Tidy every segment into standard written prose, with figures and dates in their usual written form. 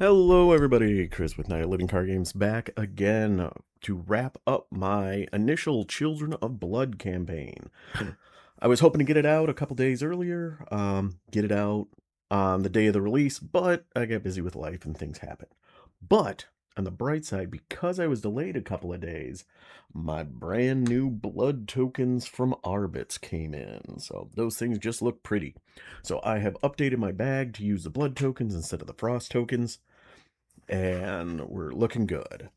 Hello everybody, Chris with Night of Living Card Games back again to wrap up my initial Children of Blood campaign. I was hoping to get it out a couple days earlier, get it out on the day of the release, but I got busy with life and things happen. But on the bright side, because I was delayed a couple of days, my brand new blood tokens from Arbits came in. So those things just look pretty. So I have updated my bag to use the blood tokens instead of the frost tokens, and we're looking good.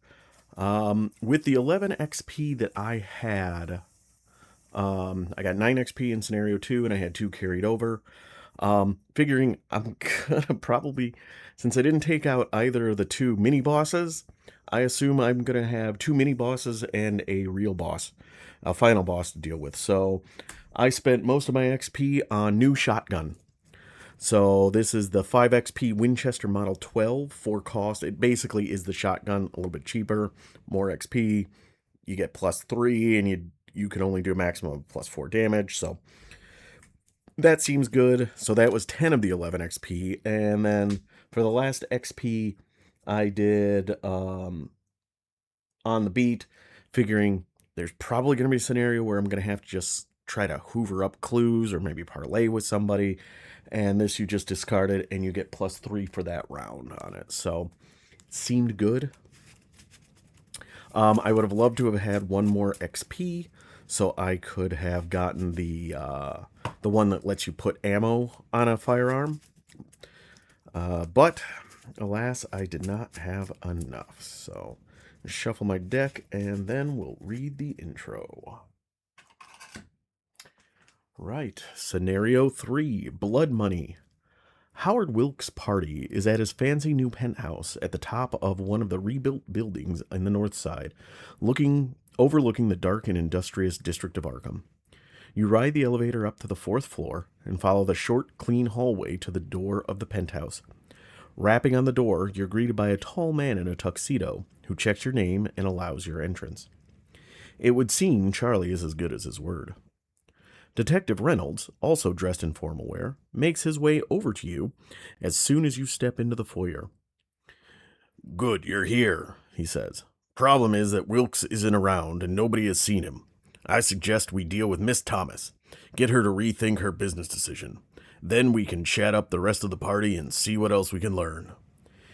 With the 11 XP that I had, I got 9 XP in scenario 2, and I had 2 carried over. Figuring I'm gonna probably, since I didn't take out either of the 2 mini bosses, I assume I'm gonna have 2 mini bosses and a real boss, a final boss to deal with. So I spent most of my XP on new shotgun. So this is the 5 XP Winchester Model 12 for cost. It basically is the shotgun, a little bit cheaper, more XP. You get +3, and you can only do a maximum of +4 damage. So that seems good. So that was 10 of the 11 XP. And then for the last XP, I did on the beat, figuring there's probably going to be a scenario where I'm going to have to just try to hoover up clues or maybe parlay with somebody. And this you just discard it, and you get +3 for that round on it. So it seemed good. I would have loved to have had one more XP, so I could have gotten the one that lets you put ammo on a firearm. But alas, I did not have enough. So shuffle my deck, and then we'll read the intro. Right, Scenario 3, Blood Money. Howard Wilkes' party is at his fancy new penthouse at the top of one of the rebuilt buildings in the north side, overlooking the dark and industrious district of Arkham. You ride the elevator up to the 4th floor and follow the short, clean hallway to the door of the penthouse. Rapping on the door, you're greeted by a tall man in a tuxedo who checks your name and allows your entrance. It would seem Charlie is as good as his word. Detective Reynolds, also dressed in formal wear, makes his way over to you as soon as you step into the foyer. "Good, you're here," he says. "Problem is that Wilkes isn't around and nobody has seen him. I suggest we deal with Miss Thomas. Get her to rethink her business decision. Then we can chat up the rest of the party and see what else we can learn."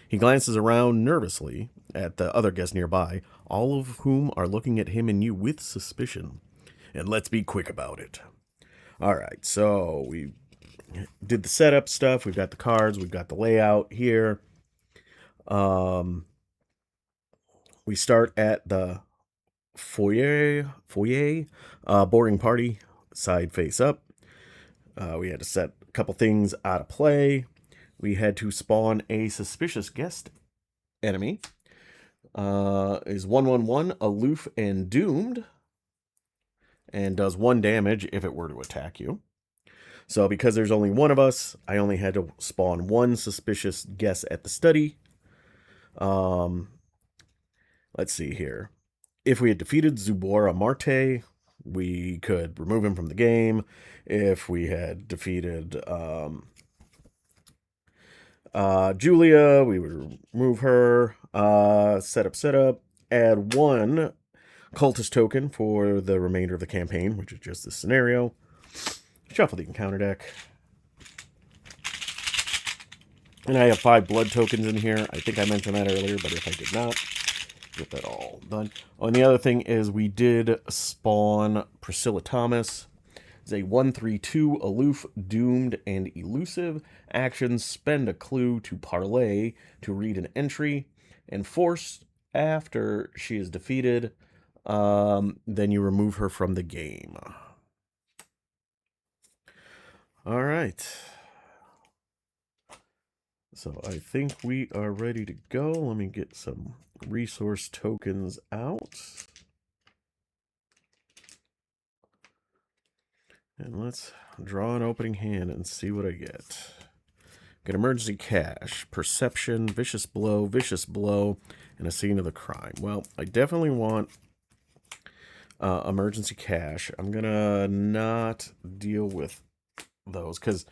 He glances around nervously at the other guests nearby, all of whom are looking at him and you with suspicion. "And let's be quick about it." All right, so we did the setup stuff. We've got the cards. We've got the layout here. We start at the foyer, boarding party, side face up. We had to set a couple things out of play. We had to spawn a suspicious guest enemy. Is 1/1/1, aloof and doomed, and does 1 damage if it were to attack you. So because there's only one of us, I only had to spawn 1 suspicious guest at the study. Let's see here. If we had defeated Zubora Marte, we could remove him from the game. If we had defeated Julia, we would remove her. Setup. Add 1 cultist token for the remainder of the campaign, which is just this scenario. Shuffle the encounter deck. And I have 5 blood tokens in here. I think I mentioned that earlier, but if I did not, get that all done. Oh, and the other thing is we did spawn Priscilla Thomas. It's a 1/3/2 aloof, doomed, and elusive. Actions: spend a clue to parlay to read an entry, and force after she is defeated. Then you remove her from the game. All right. So I think we are ready to go. Let me get some resource tokens out. And let's draw an opening hand and see what I get. Get emergency cash, perception, vicious blow, and a scene of the crime. Well, I definitely want emergency cash. I'm gonna not deal with those because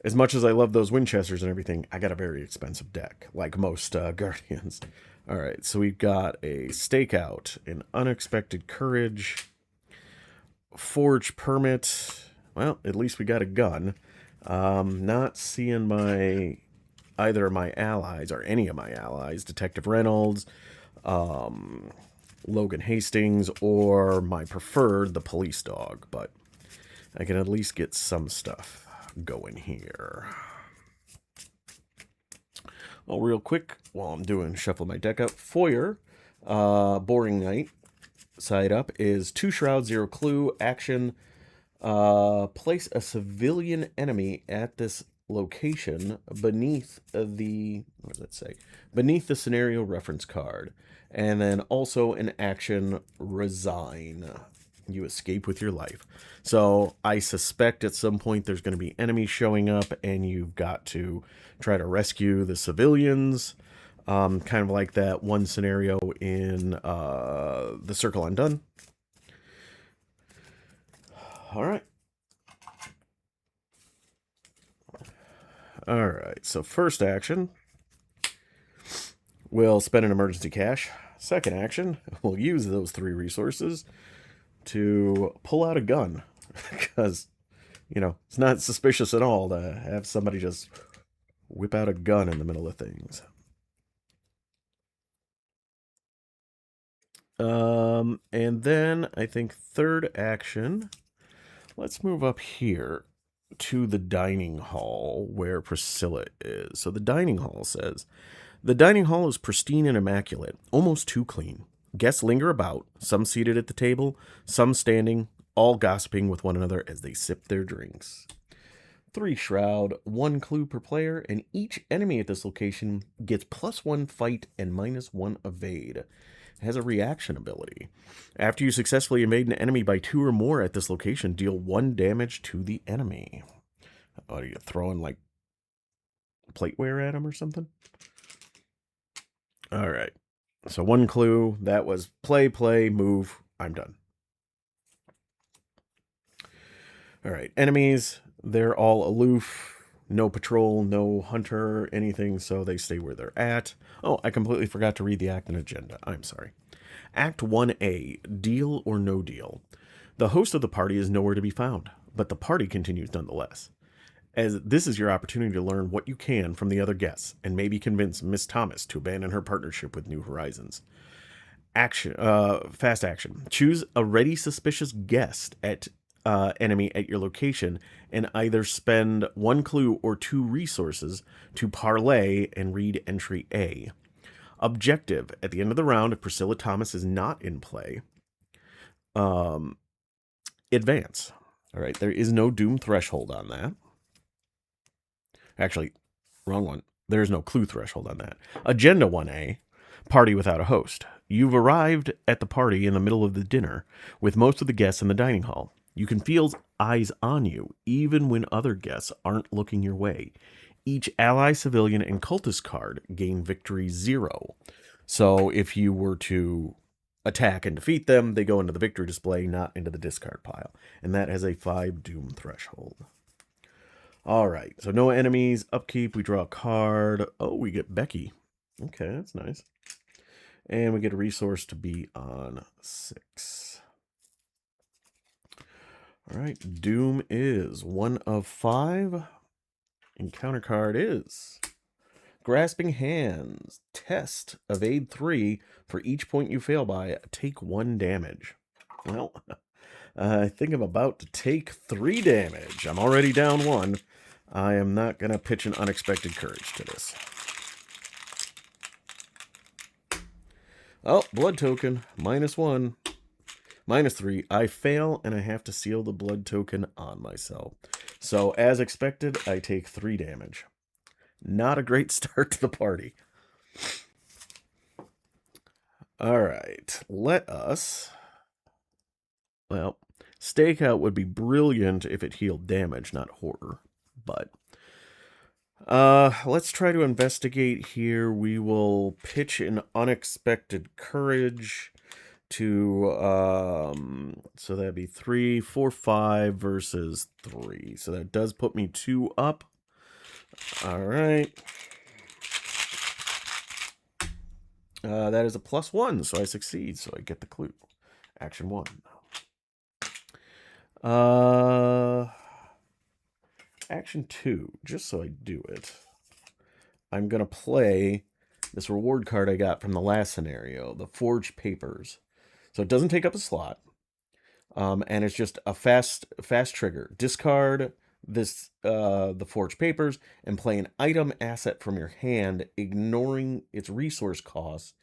As much as I love those Winchesters and everything, I got a very expensive deck, like most Guardians. All right, so we've got a Stakeout, an Unexpected Courage, Forge Permit. Well, at least we got a gun. Not seeing either of my allies or any of my allies, Detective Reynolds, Logan Hastings, or my preferred, the police dog, but I can at least get some stuff going here. Well, real quick, while I'm doing shuffle my deck up, Foyer, Boring Night, side up is 2 Shroud, 0 Clue, action, place a civilian enemy at this location beneath what does that say? Beneath the scenario reference card. And then also an action, resign. You escape with your life. So I suspect at some point there's going to be enemies showing up and you've got to try to rescue the civilians. Kind of like that one scenario in The Circle Undone. All right. All right, so first action, we'll spend an emergency cash. Second action, we'll use those 3 resources to pull out a gun. Because, it's not suspicious at all to have somebody just whip out a gun in the middle of things. And then I think third action, let's move up here to the dining hall where Priscilla is. So the dining hall says, the dining hall is pristine and immaculate, almost too clean. Guests linger about, some seated at the table, some standing, all gossiping with one another as they sip their drinks. 3 Shroud, 1 Clue per player, and each enemy at this location gets +1 fight and -1 evade. It has a reaction ability. After you successfully evade an enemy by 2 or more at this location, deal 1 damage to the enemy. Are you throwing, like, plateware at him or something? All right. So 1 clue. That was play, move. I'm done. All right. Enemies, they're all aloof. No patrol, no hunter, anything, so they stay where they're at. Oh, I completely forgot to read the act and agenda. I'm sorry. Act 1A, deal or no deal. The host of the party is nowhere to be found, but the party continues nonetheless. As this is your opportunity to learn what you can from the other guests and maybe convince Miss Thomas to abandon her partnership with New Horizons. Fast action. Choose a ready suspicious guest at enemy at your location and either spend 1 clue or 2 resources to parlay and read entry A. Objective. At the end of the round, if Priscilla Thomas is not in play, advance. All right, there is no doom threshold on that. Actually, wrong one. There's no clue threshold on that. Agenda 1A, party without a host. You've arrived at the party in the middle of the dinner with most of the guests in the dining hall. You can feel eyes on you, even when other guests aren't looking your way. Each ally, civilian, and cultist card gain victory 0. So if you were to attack and defeat them, they go into the victory display, not into the discard pile. And that has a 5 doom threshold. All right, so no enemies. Upkeep, we draw a card. Oh, we get Becky. Okay, that's nice. And we get a resource to be on 6. All right, Doom is 1 of 5. Encounter card is Grasping Hands. Test, evade 3. For each point you fail by, take 1 damage. Well, I think I'm about to take 3 damage. I'm already down 1. I am not going to pitch an Unexpected Courage to this. Oh, blood token. -1. -3. I fail, and I have to seal the blood token on myself. So, as expected, I take 3 damage. Not a great start to the party. All right. Let us... Well, Stakeout would be brilliant if it healed damage, not horror. But let's try to investigate here. We will pitch an Unexpected Courage to so that'd be 3, 4, 5 versus 3. So that does put me 2 up. All right. That is a +1, so I succeed. So I get the clue. Action 1. Action 2. Just so I do it, I'm gonna play this reward card I got from the last scenario, the Forged Papers. So it doesn't take up a slot. And it's just a fast trigger. Discard the Forged Papers and play an item asset from your hand, ignoring its resource costs,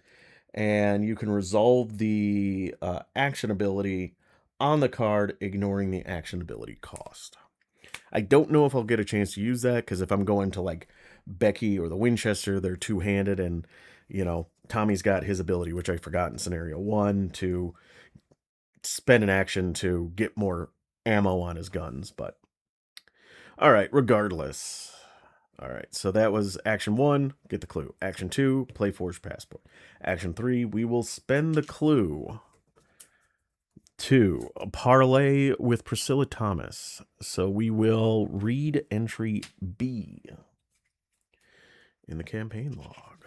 and you can resolve the action ability on the card, ignoring the action ability cost. I don't know if I'll get a chance to use that, because if I'm going to like Becky or the Winchester, they're two-handed, and Tommy's got his ability, which I forgot in scenario 1, to spend an action to get more ammo on his guns. But all right, regardless. All right, so that was action 1, get the clue. Action 2, play Forged Passport. Action 3, we will spend the clue to parlay with Priscilla Thomas. So we will read entry B in the campaign log.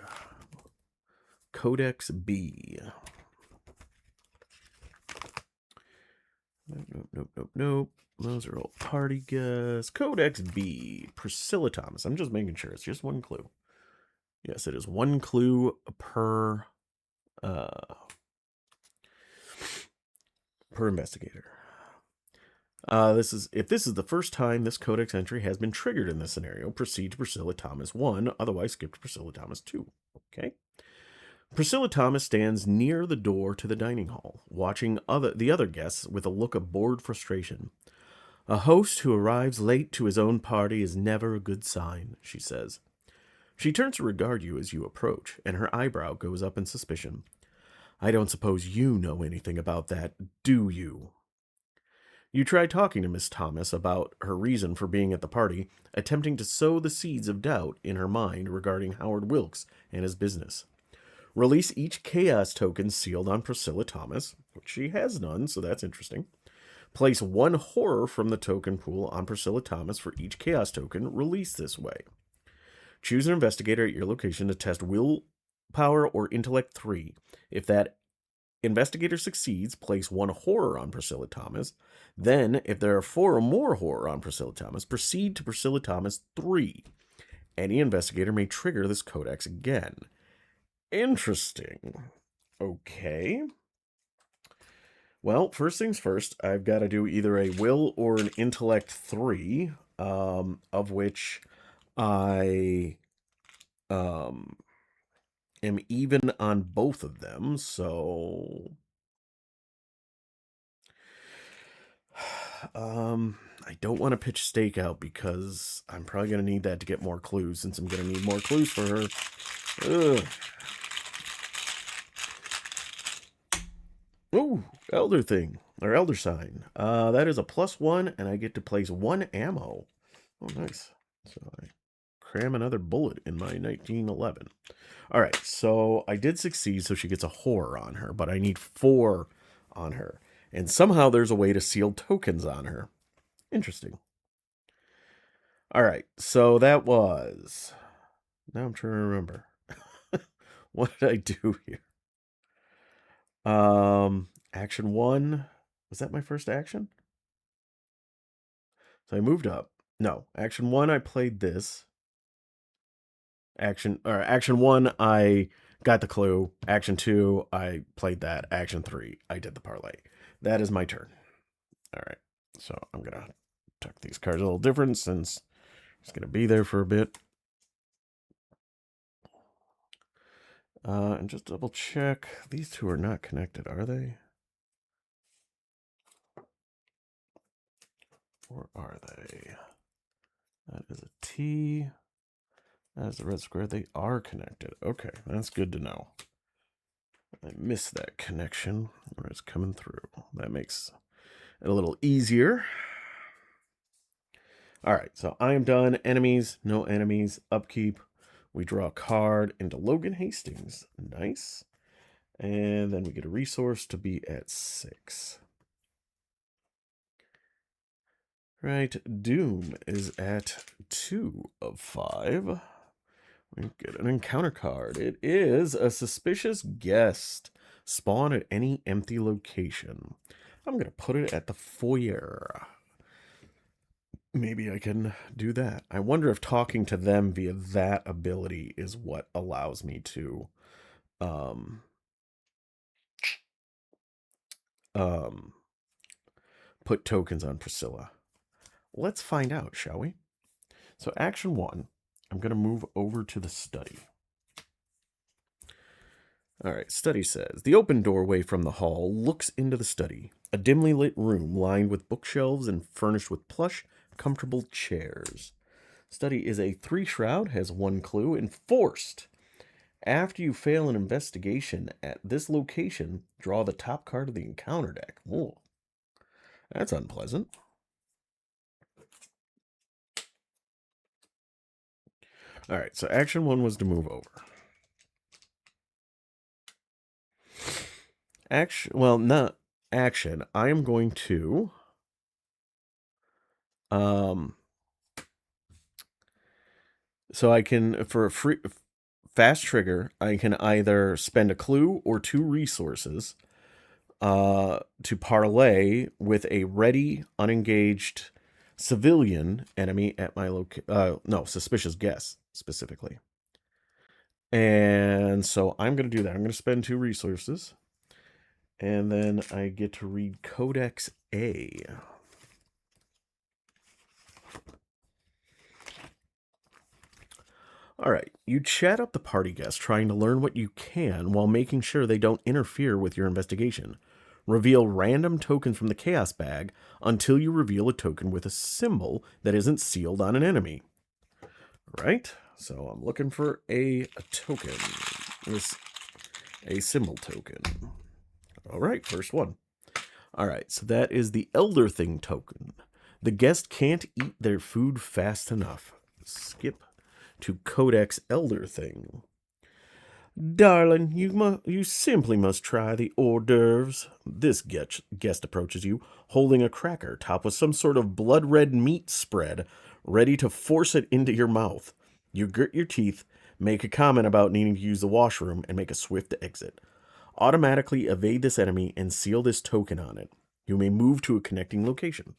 Codex B. Nope. Those are all party guests. Codex B. Priscilla Thomas. I'm just making sure. It's just one clue. Yes, it is one clue per investigator. If this is the first time this codex entry has been triggered in this scenario, proceed to Priscilla Thomas 1, otherwise skip to Priscilla Thomas 2. Okay. Priscilla Thomas stands near the door to the dining hall, watching the other guests with a look of bored frustration. A host who arrives late to his own party is never a good sign, she says. She turns to regard you as you approach, and her eyebrow goes up in suspicion. I don't suppose you know anything about that, do you? You try talking to Miss Thomas about her reason for being at the party, attempting to sow the seeds of doubt in her mind regarding Howard Wilkes and his business. Release each chaos token sealed on Priscilla Thomas, which she has none, so that's interesting. Place one horror from the token pool on Priscilla Thomas for each chaos token released this way. Choose an investigator at your location to test willpower or intellect 3. If that investigator succeeds, place one horror on Priscilla Thomas. Then, if there are 4 or more horror on Priscilla Thomas, proceed to Priscilla Thomas 3. Any investigator may trigger this codex again. Interesting. Okay. Well, first things first, I've got to do either a will or an intellect 3, of which I am even on both of them, so I don't want to pitch stakeout because I'm probably going to need that to get more clues, since I'm going to need more clues for her. Ugh. Ooh, elder thing, or elder sign. That is a +1, and I get to place 1 ammo. Oh, nice. So I cram another bullet in my 1911. All right, so I did succeed, so she gets a horror on her, but I need 4 on her. And somehow there's a way to seal tokens on her. Interesting. All right, so that was... Now I'm trying to remember. What did I do here? Action 1. Was that my first action? So I moved up. No, action 1, I played this. Action 1, I got the clue. Action 2, I played that. Action 3, I did the parlay. That is my turn. All right, so I'm gonna tuck these cards a little different since it's gonna be there for a bit. And just double check. These two are not connected, are they? Or are they? That is a T. That is the red square. They are connected. Okay, that's good to know. I missed that connection where it's coming through. That makes it a little easier. All right, so I am done. Enemies, no enemies. Upkeep. We draw a card into Logan Hastings. Nice. And then we get a resource to be at 6. Right, Doom is at 2 of 5. We get an encounter card. It is a suspicious guest. Spawn at any empty location. I'm going to put it at the foyer. Maybe I can do that. I wonder if talking to them via that ability is what allows me to um, um, put tokens on Priscilla. Let's find out, shall we? So action 1, I'm going to move over to the study. All right, study says, the open doorway from the hall looks into the study, a dimly lit room lined with bookshelves and furnished with plush, comfortable chairs. Study is a 3 shroud, has 1 clue, enforced. After you fail an investigation at this location, draw the top card of the encounter deck. Oh, that's unpleasant. All right, so action 1 was to move over. Action, well, not action. I am going to so I can, for a free fast trigger, I can either spend a clue or 2 resources to parlay with a ready, unengaged civilian enemy at my suspicious guess specifically. And so I'm going to do that. I'm going to spend 2 resources. And then I get to read Codex A. All right, you chat up the party guests, trying to learn what you can while making sure they don't interfere with your investigation. Reveal random tokens from the chaos bag until you reveal a token with a symbol that isn't sealed on an enemy. Right? So I'm looking for a token. This a symbol token. All right, first one. All right, so that is the Elder Thing token. The guest can't eat their food fast enough. Skip to Codex Elder Thing. Darling, you simply must try the hors d'oeuvres. This guest approaches you, holding a cracker topped with some sort of blood-red meat spread, ready to force it into your mouth. You grit your teeth, make a comment about needing to use the washroom, and make a swift exit. Automatically evade this enemy and seal this token on it. You may move to a connecting location.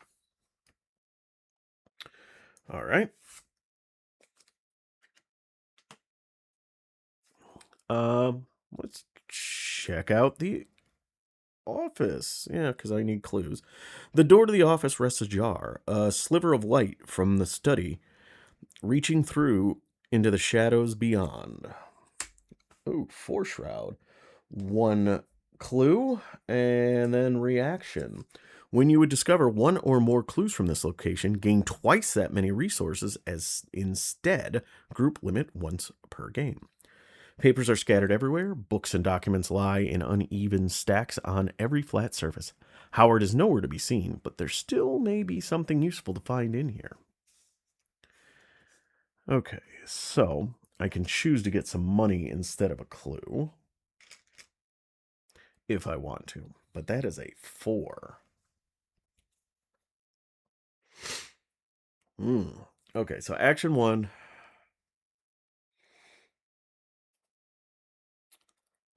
All right. Let's check out the office. Yeah, because I need clues. The door to the office rests ajar. A sliver of light from the study reaching through into the shadows beyond. Oh, 4 shroud. 1 clue and then reaction. When you would discover 1 or more clues from this location, gain twice that many resources as instead group limit once per game. Papers are scattered everywhere. Books and documents lie in uneven stacks on every flat surface. Howard is nowhere to be seen, but there still may be something useful to find in here. Okay, so I can choose to get some money instead of a clue if I want to, but that is a 4. Okay, so action 1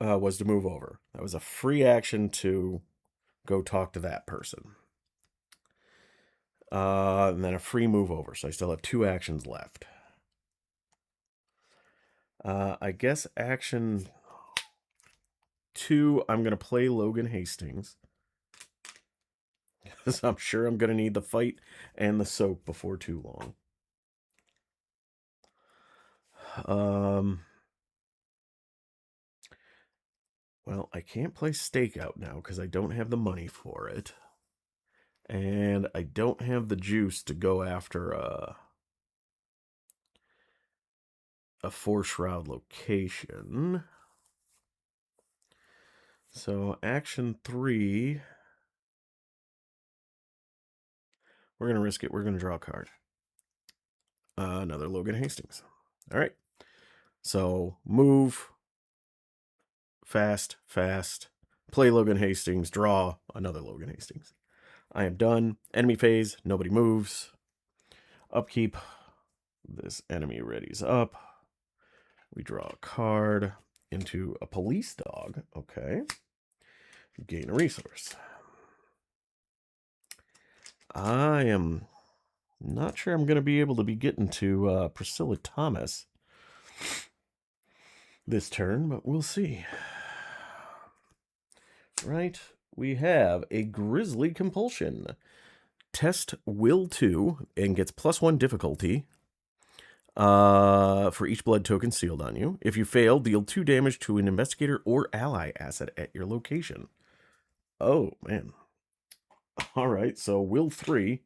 was to move over. That was a free action to go talk to that person. And then a free move over, so I still have 2 actions left. I guess action 2, I'm going to play Logan Hastings. Because I'm sure I'm going to need the fight and the soap before too long. Well, I can't play Stakeout now because I don't have the money for it. And I don't have the juice to go after a 4 shroud location. So action 3, we're going to risk it. We're going to draw a card. Another Logan Hastings. All right. So move, fast, play Logan Hastings, draw another Logan Hastings. I am done. Enemy phase, nobody moves. Upkeep, this enemy readies up. We draw a card into a police dog. Okay. Gain a resource. I am not sure I'm going to be able to be getting to Priscilla Thomas this turn, but we'll see. Right, we have a Grisly Compulsion. Test Will 2 and gets +1 difficulty for each blood token sealed on you. If you fail, deal 2 damage to an investigator or ally asset at your location. Oh, man. All right, so Will 3,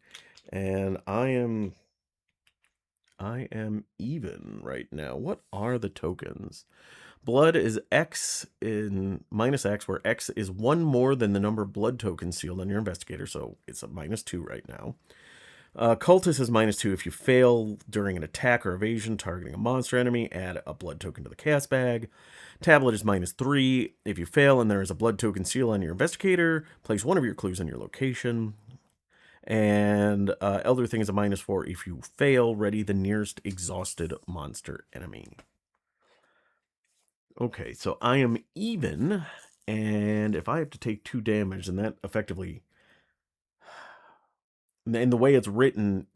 and I am even right now. What are the tokens? Blood is X in -X, where X is 1 more than the number of blood tokens sealed on your investigator, so it's a -2 right now. Cultist is -2 if you fail during an attack or evasion targeting a monster enemy. Add a blood token to the cast bag. Tablet is -3 if you fail and there is a blood token seal on your investigator. Place one of your clues on your location. And Elder Thing is a -4 if you fail. Ready the nearest exhausted monster enemy. Okay, so I am even, and if I have to take 2 damage, then that effectively, and the way it's written,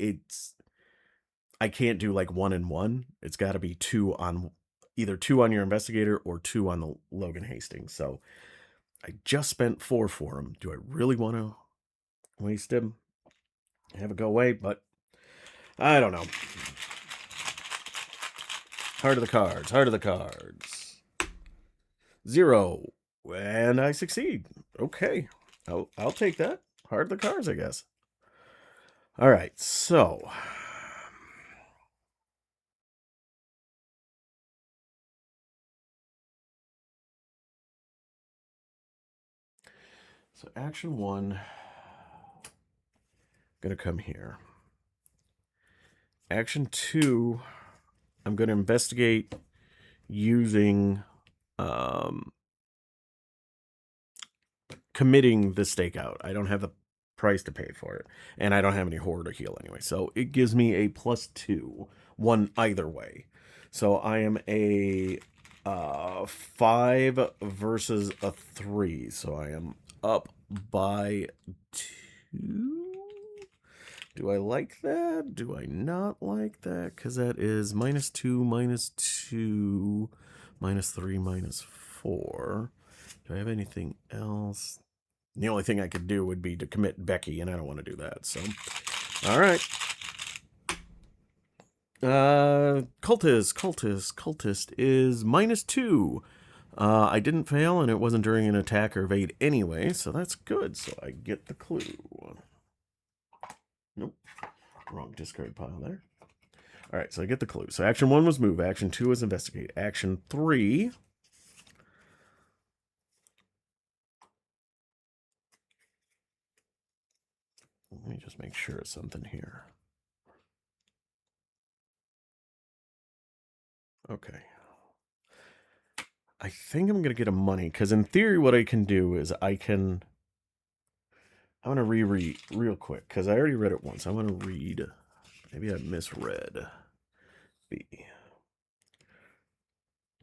I can't do like 1 and 1. It's got to be 2 on, either 2 on your investigator or 2 on the Logan Hastings. So I just spent 4 for him. Do I really want to waste him? Have it go away, but I don't know. Heart of the cards, heart of the cards. 0, and I succeed. Okay, I'll take that. Heart of the cards, I guess. All right, so action 1, gonna come here. Action 2, I'm gonna investigate using committing the stakeout. I don't have the price to pay for it, and I don't have any horror to heal anyway, so it gives me a +2, 1 either way. So I am a 5 versus a 3, so I am up by 2. Do I like that? Do I not like that? Because that is -2, -2, -3, -4. Do I have anything else? The only thing I could do would be to commit Becky, and I don't want to do that. So, all right. Cultist is -2. I didn't fail, and it wasn't during an attack or evade anyway, so that's good. So I get the clue. Nope. Wrong discard pile there. All right, so I get the clue. So action 1 was move. Action 2 was investigate. Action 3... Let me just make sure of something here. Okay. I think I'm going to get a money, because in theory what I can do is I want to reread real quick, because I already read it once. I want to read. Maybe I misread. B.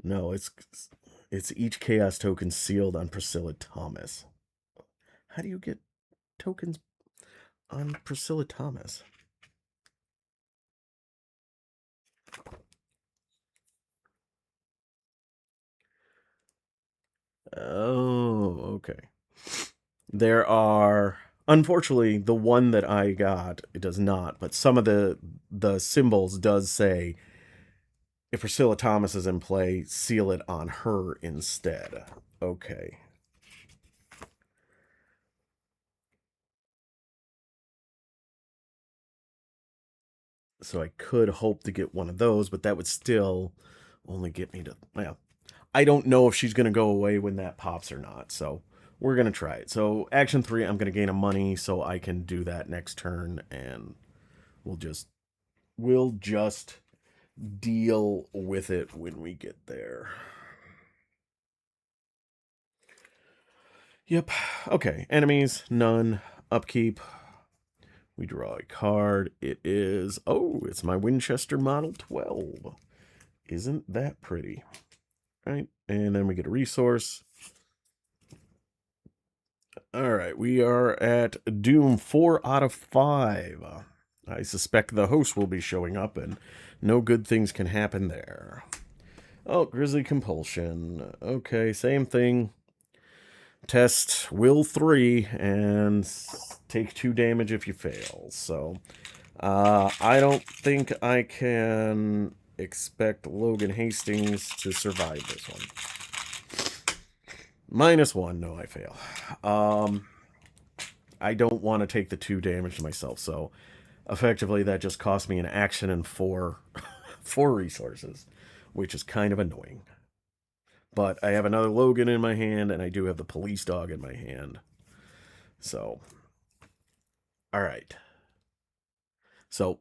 No, it's each chaos token sealed on Priscilla Thomas. How do you get tokens on Priscilla Thomas? Oh, okay. There are, unfortunately, the one that I got, it does not, but some of the symbols does say, if Priscilla Thomas is in play, seal it on her instead. Okay. So I could hope to get one of those, but that would still only get me to, well, I don't know if she's going to go away when that pops or not, so we're going to try it. So action 3, I'm going to gain a money so I can do that next turn, and we'll just deal with it when we get there. Yep. Okay. Enemies, none. Upkeep. We draw a card. It is, oh, it's my Winchester Model 12. Isn't that pretty? Right, and then we get a resource. All right, we are at Doom 4 out of 5. I suspect the host will be showing up, and no good things can happen there. Oh, Grizzly Compulsion. Okay, same thing. Test Will 3 and take 2 damage if you fail. So, I don't think I can expect Logan Hastings to survive this one. -1, no, I fail. I don't want to take the 2 damage to myself, so effectively that just cost me an action and 4 resources, which is kind of annoying. But I have another Logan in my hand, and I do have the police dog in my hand. So, all right. So,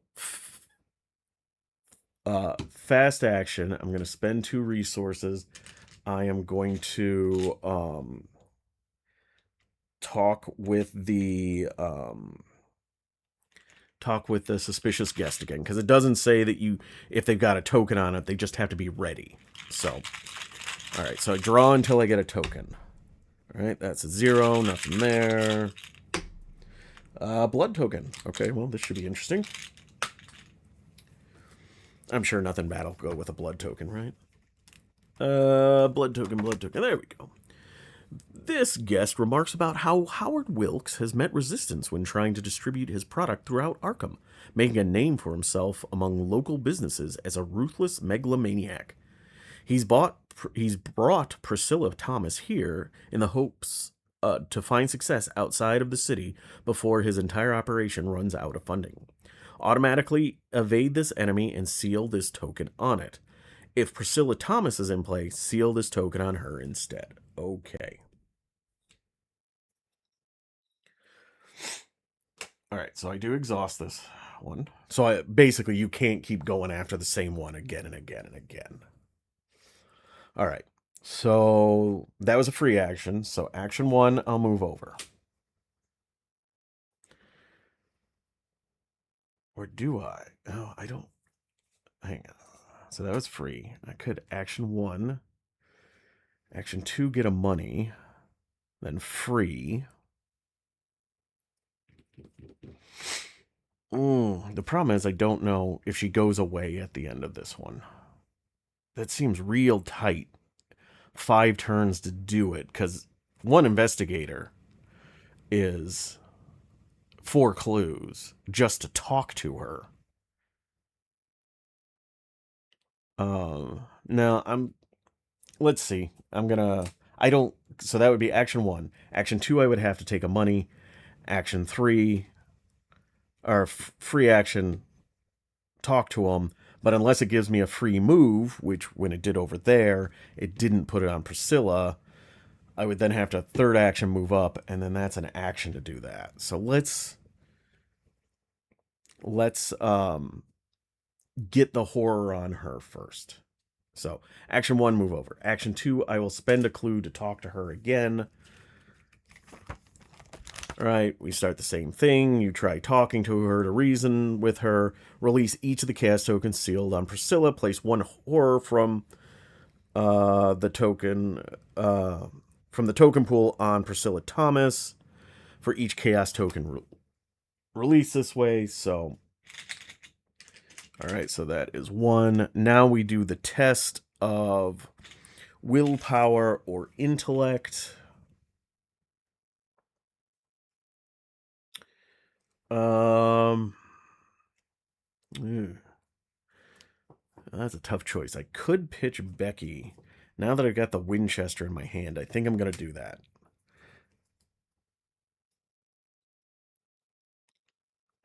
fast action. I'm going to spend 2 resources. I am going to talk with the suspicious guest again, because it doesn't say that if they've got a token on it, they just have to be ready. So, all right. So I draw until I get a token. All right, that's a 0. Nothing there. Blood token. Okay, well, this should be interesting. I'm sure nothing bad will go with a blood token, right? Blood token, blood token. There we go. This guest remarks about how Howard Wilkes has met resistance when trying to distribute his product throughout Arkham, making a name for himself among local businesses as a ruthless megalomaniac. He's brought Priscilla Thomas here in the hopes to find success outside of the city before his entire operation runs out of funding. Automatically evade this enemy and seal this token on it. If Priscilla Thomas is in play, seal this token on her instead. Okay. All right, so I do exhaust this one. So basically, you can't keep going after the same one again and again and again. All right, so that was a free action. So action 1, I'll move over. Or do I? Oh, I don't. Hang on. So that was free. I could action 1. Action 2, get a money. Then free. The problem is I don't know if she goes away at the end of this one. That seems real tight. 5 turns to do it, because 1 investigator is 4 clues just to talk to her. Now let's see. So that would be action 1. Action 2, I would have to take a money. Action 3, or free action, talk to him. But unless it gives me a free move, which when it did over there, it didn't put it on Priscilla, I would then have to third action move up, and then that's an action to do that. So let's get the horror on her first. So action 1, move over. Action 2, I will spend a clue to talk to her again. All right, we start the same thing. You try talking to her to reason with her. Release each of the cast tokens sealed on Priscilla. Place 1 horror from the token pool on Priscilla Thomas for each chaos token release this way. So, all right, so that is 1. Now we do the test of willpower or intellect. That's a tough choice. I could pitch Becky. Now that I've got the Winchester in my hand, I think I'm going to do that.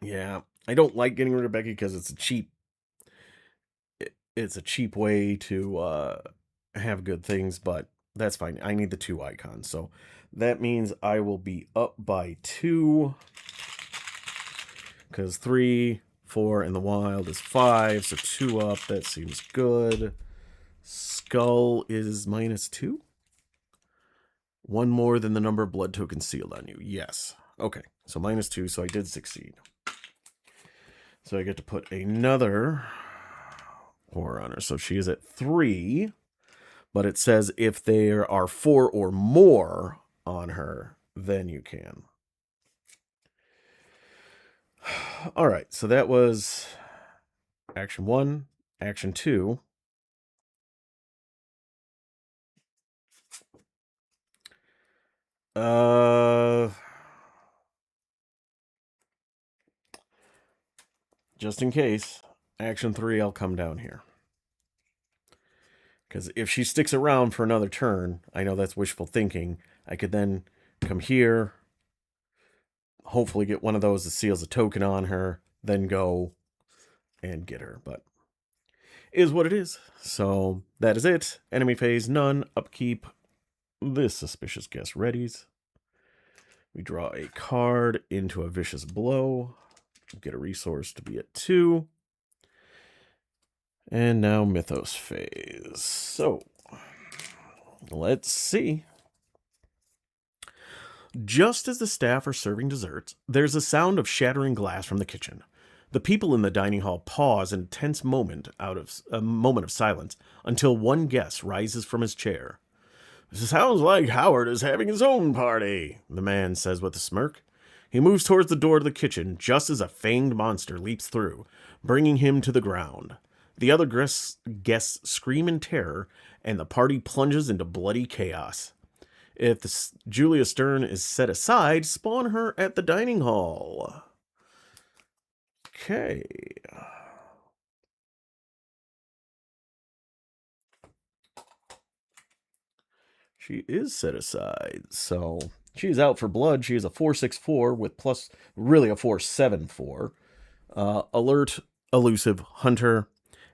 Yeah, I don't like getting rid of Becky because it's a cheap way to have good things, but that's fine. I need the 2 icons, so that means I will be up by 2, because 3, 4 in the wild is 5, so 2 up. That seems good. Skull is -2. 1 more than the number of blood tokens sealed on you. Yes. Okay, so -2, so I did succeed. So I get to put another horror on her. So she is at 3, but it says if there are 4 or more on her, then you can. All right, so that was action 1, action 2. Just in case, action 3, I'll come down here. Because if she sticks around for another turn, I know that's wishful thinking, I could then come here, hopefully get one of those that seals a token on her, then go and get her. But is what it is. So that is it. Enemy phase, none. Upkeep. This suspicious guest readies. We draw a card into a vicious blow. Get a resource to be at 2. And now Mythos phase. So, let's see. Just as the staff are serving desserts, there's a sound of shattering glass from the kitchen. The people in the dining hall pause in a tense moment of silence until one guest rises from his chair. "Sounds like Howard is having his own party," the man says with a smirk. He moves towards the door to the kitchen just as a fanged monster leaps through, bringing him to the ground. The other guests scream in terror, and the party plunges into bloody chaos. If Julia Stern is set aside, spawn her at the dining hall. Okay. She is set aside, so she's out for blood. She is a 4/6/4 with plus, really a 4/7/4. Alert, elusive, hunter.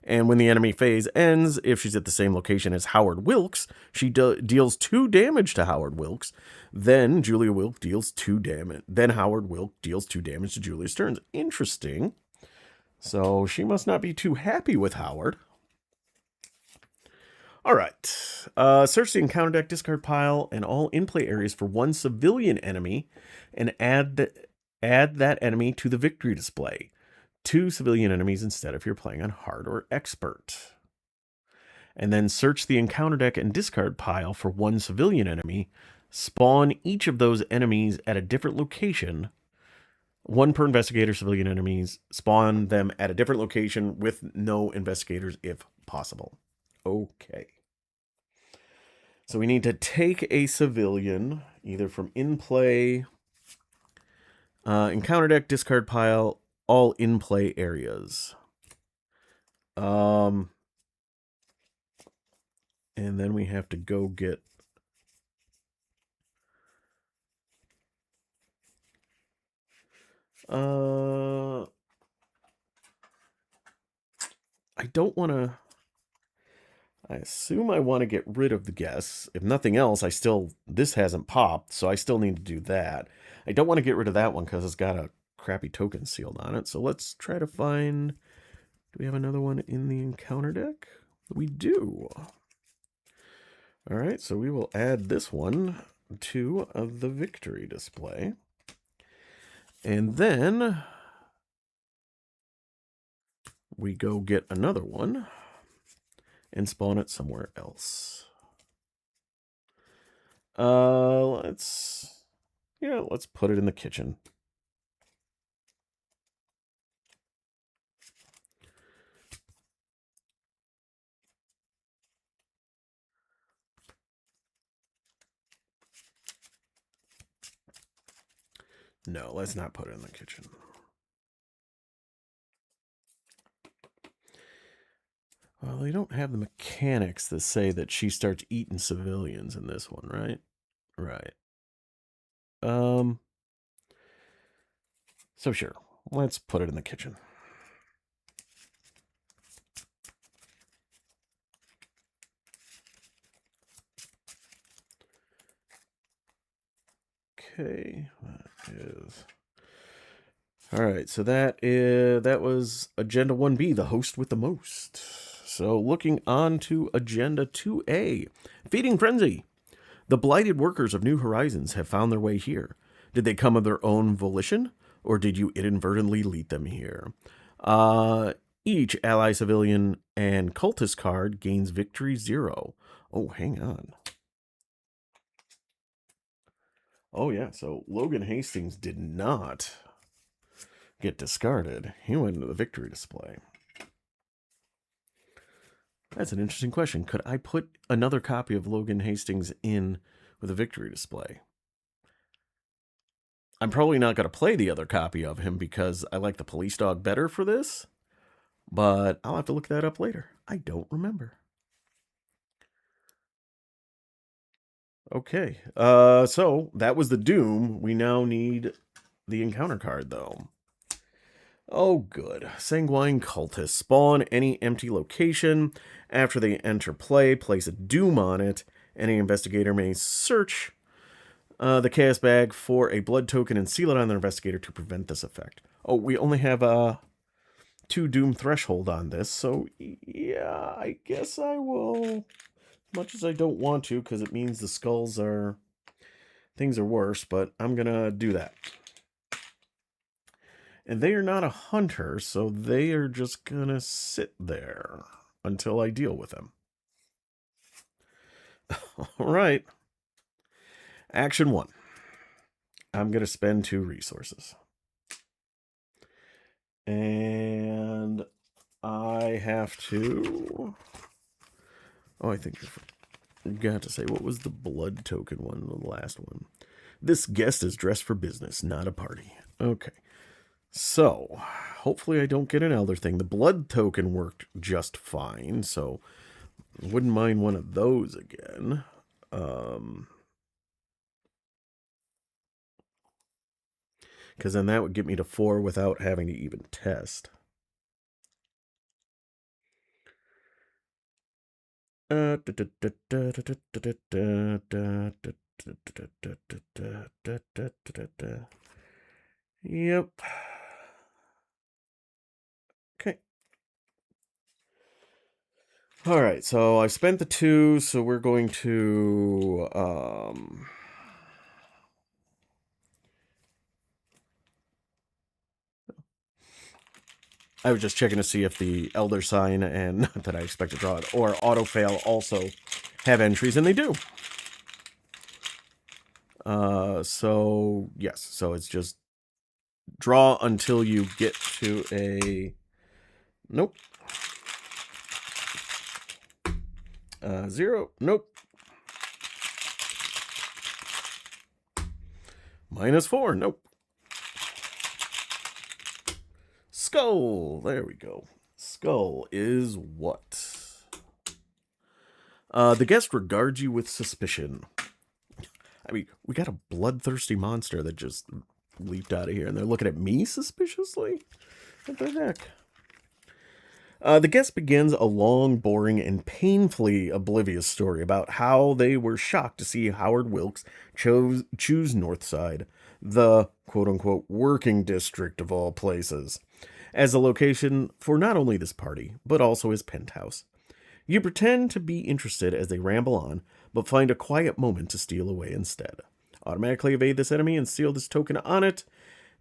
And when the enemy phase ends, if she's at the same location as Howard Wilkes, she deals 2 damage to Howard Wilkes. Then Julia Wilkes deals 2 damage. Then Howard Wilkes deals 2 damage to Julia Stearns. Interesting. So she must not be too happy with Howard. All right. Search the encounter deck, discard pile, and all in-play areas for 1 civilian enemy, and add that enemy to the victory display. 2 civilian enemies instead if you're playing on hard or expert. And then search the encounter deck and discard pile for 1 civilian enemy. Spawn each of those enemies at a different location. 1 per investigator, civilian enemies. Spawn them at a different location with no investigators if possible. Okay. So we need to take a civilian, either from in-play, encounter deck, discard pile, all in-play areas. And then we have to go get... I don't want to... I assume I want to get rid of the guests. If nothing else, this hasn't popped, so I still need to do that. I don't want to get rid of that one because it's got a crappy token sealed on it. So let's try to find... Do we have another one in the encounter deck? We do. All right, so we will add this one to the victory display. And then we go get another one and spawn it somewhere else. Let's put it in the kitchen. No, let's not put it in the kitchen. Well, they don't have the mechanics that say that she starts eating civilians in this one, right? Right. So sure, let's put it in the kitchen. Okay, that is... All right, so that was Agenda 1B, the host with the most. So looking on to Agenda 2A, Feeding Frenzy. The blighted workers of New Horizons have found their way here. Did they come of their own volition, or did you inadvertently lead them here? Each ally, civilian, and cultist card gains victory 0. Oh, hang on. Oh, yeah, so Logan Hastings did not get discarded. He went into the victory display. That's an interesting question. Could I put another copy of Logan Hastings in with a victory display? I'm probably not going to play the other copy of him because I like the police dog better for this, but I'll have to look that up later. I don't remember. Okay, so that was the Doom. We now need the encounter card, though. Oh, good. Sanguine Cultist. Spawn any empty location. After they enter play, place a Doom on it. Any investigator may search the chaos bag for a blood token and seal it on their investigator to prevent this effect. Oh, we only have 2 Doom threshold on this, so yeah, I guess I will. As much as I don't want to, because it means the skulls are... things are worse, but I'm gonna do that. And they are not a hunter, so they are just gonna sit there until I deal with them. All right. Action 1. I'm gonna spend 2 resources. And I have to... Oh, I think I got to say, what was the blood token one, the last one? This guest is dressed for business, not a party. Okay. So, hopefully I don't get an elder thing. The blood token worked just fine, so wouldn't mind one of those again. Because then that would get me to 4 without having to even test. Yep. Okay. All right, so I spent the 2, so we're going to I was just checking to see if the Elder Sign and not that I expect to draw it or Auto Fail also have entries, and they do. So yes, so it's just draw until you get to a nope. 0, nope. -4, nope. Skull, there we go. Skull is what? The guest regards you with suspicion. I mean, we got a bloodthirsty monster that just leaped out of here, and they're looking at me suspiciously? What the heck? The guest begins a long, boring, and painfully oblivious story about how they were shocked to see Howard Wilkes choose Northside, the quote-unquote working district of all places, as a location for not only this party, but also his penthouse. You pretend to be interested as they ramble on, but find a quiet moment to steal away instead. Automatically evade this enemy and seal this token on it.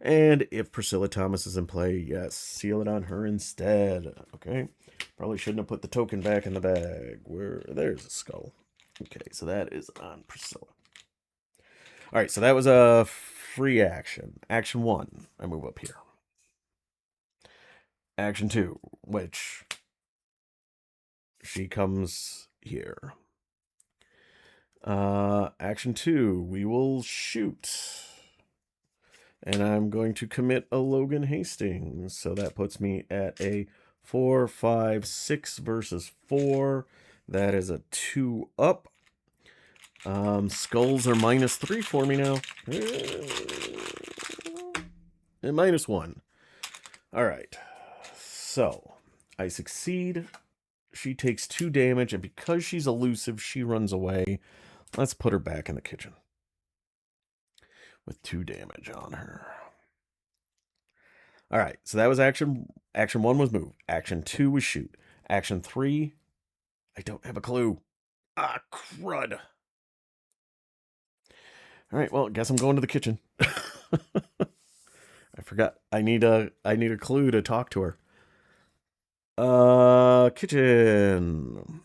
And if Priscilla Thomas is in play, yes, seal it on her instead. Okay. Probably shouldn't have put the token back in the bag. There's a skull. Okay, so that is on Priscilla. All right, so that was a free action. Action 1, I move up here. Action 2, which she comes here. Action 2, we will shoot. And I'm going to commit a Logan Hastings. So that puts me at a 4, 5, 6 versus 4. That is a 2 up. Skulls are -3 for me now. And -1. All right. So I succeed. She takes 2 damage, and because she's elusive, she runs away. Let's put her back in the kitchen with 2 damage on her. All right, so that was action. Action 1 was move. Action 2 was shoot. Action 3, I don't have a clue. Ah, crud. All right, well, guess I'm going to the kitchen. I forgot. I need a clue to talk to her. Kitchen.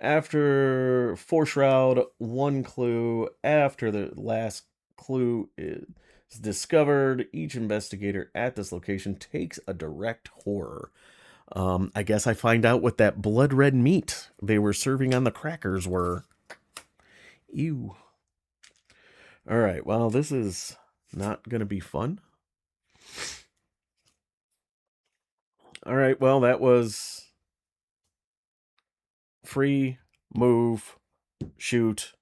After four shroud, one clue. After the last clue is discovered, each investigator at this location takes a direct horror. I guess I find out what that blood red meat they were serving on the crackers were. Ew. All right, well, this is not going to be fun. All right, well, that was free, move, shoot,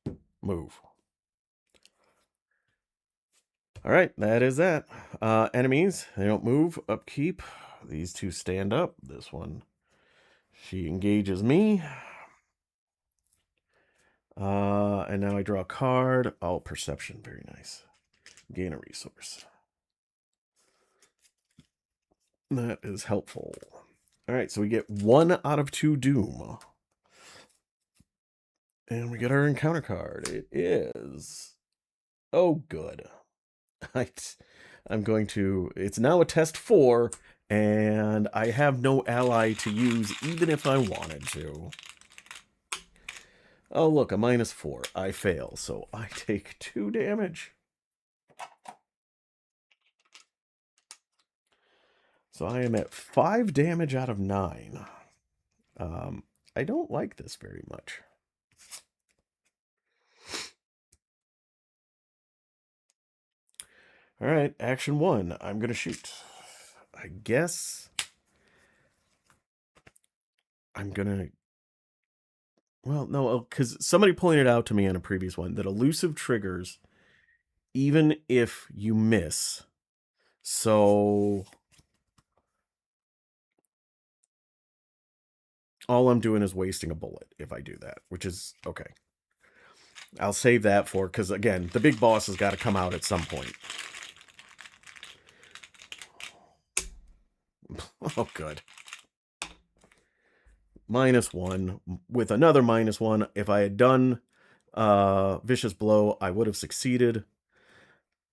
move. All right, that is that. Enemies, they don't move, upkeep. These two stand up. This one, she engages me. And now I draw a card. Oh, perception, very nice. Gain a resource. That is helpful. All right, so we get 1 out of 2 doom. And we get our encounter card. It is... Oh, good. I'm going to... It's now a test 4, and I have no ally to use, even if I wanted to. Oh, look, a -4. I fail, so I take 2 damage. So I am at 5 damage out of 9. I don't like this very much. All right, action 1. I'm going to shoot. I guess I'm going to... Well, no, because somebody pointed out to me on a previous one that elusive triggers, even if you miss. So all I'm doing is wasting a bullet if I do that, which is okay. I'll save that for, because again, the big boss has got to come out at some point. Oh, good. -1 with another -1. If I had done Vicious Blow, I would have succeeded,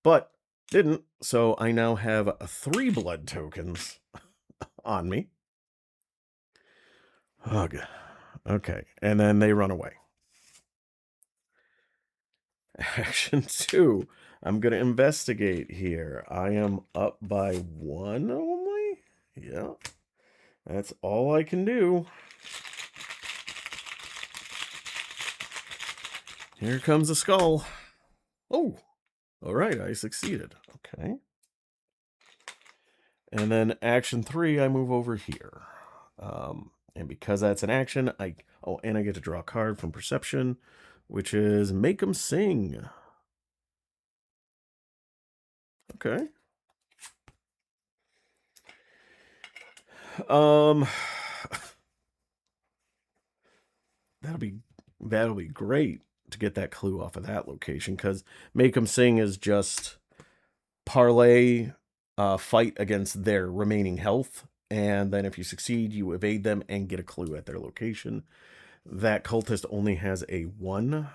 but didn't. So I now have 3 blood tokens on me. Ugh. Okay, and then they run away. Action 2. I'm going to investigate here. I am up by 1 only? Yeah. That's all I can do. Here comes a skull. Oh, all right, I succeeded. Okay. And then action 3, I move over here. And because that's an action, and I get to draw a card from Perception, which is Make 'em Sing. Okay. That'll be great to get that clue off of that location, because Make 'em Sing is just parlay, fight against their remaining health, and then if you succeed, you evade them and get a clue at their location. That cultist only has a 1,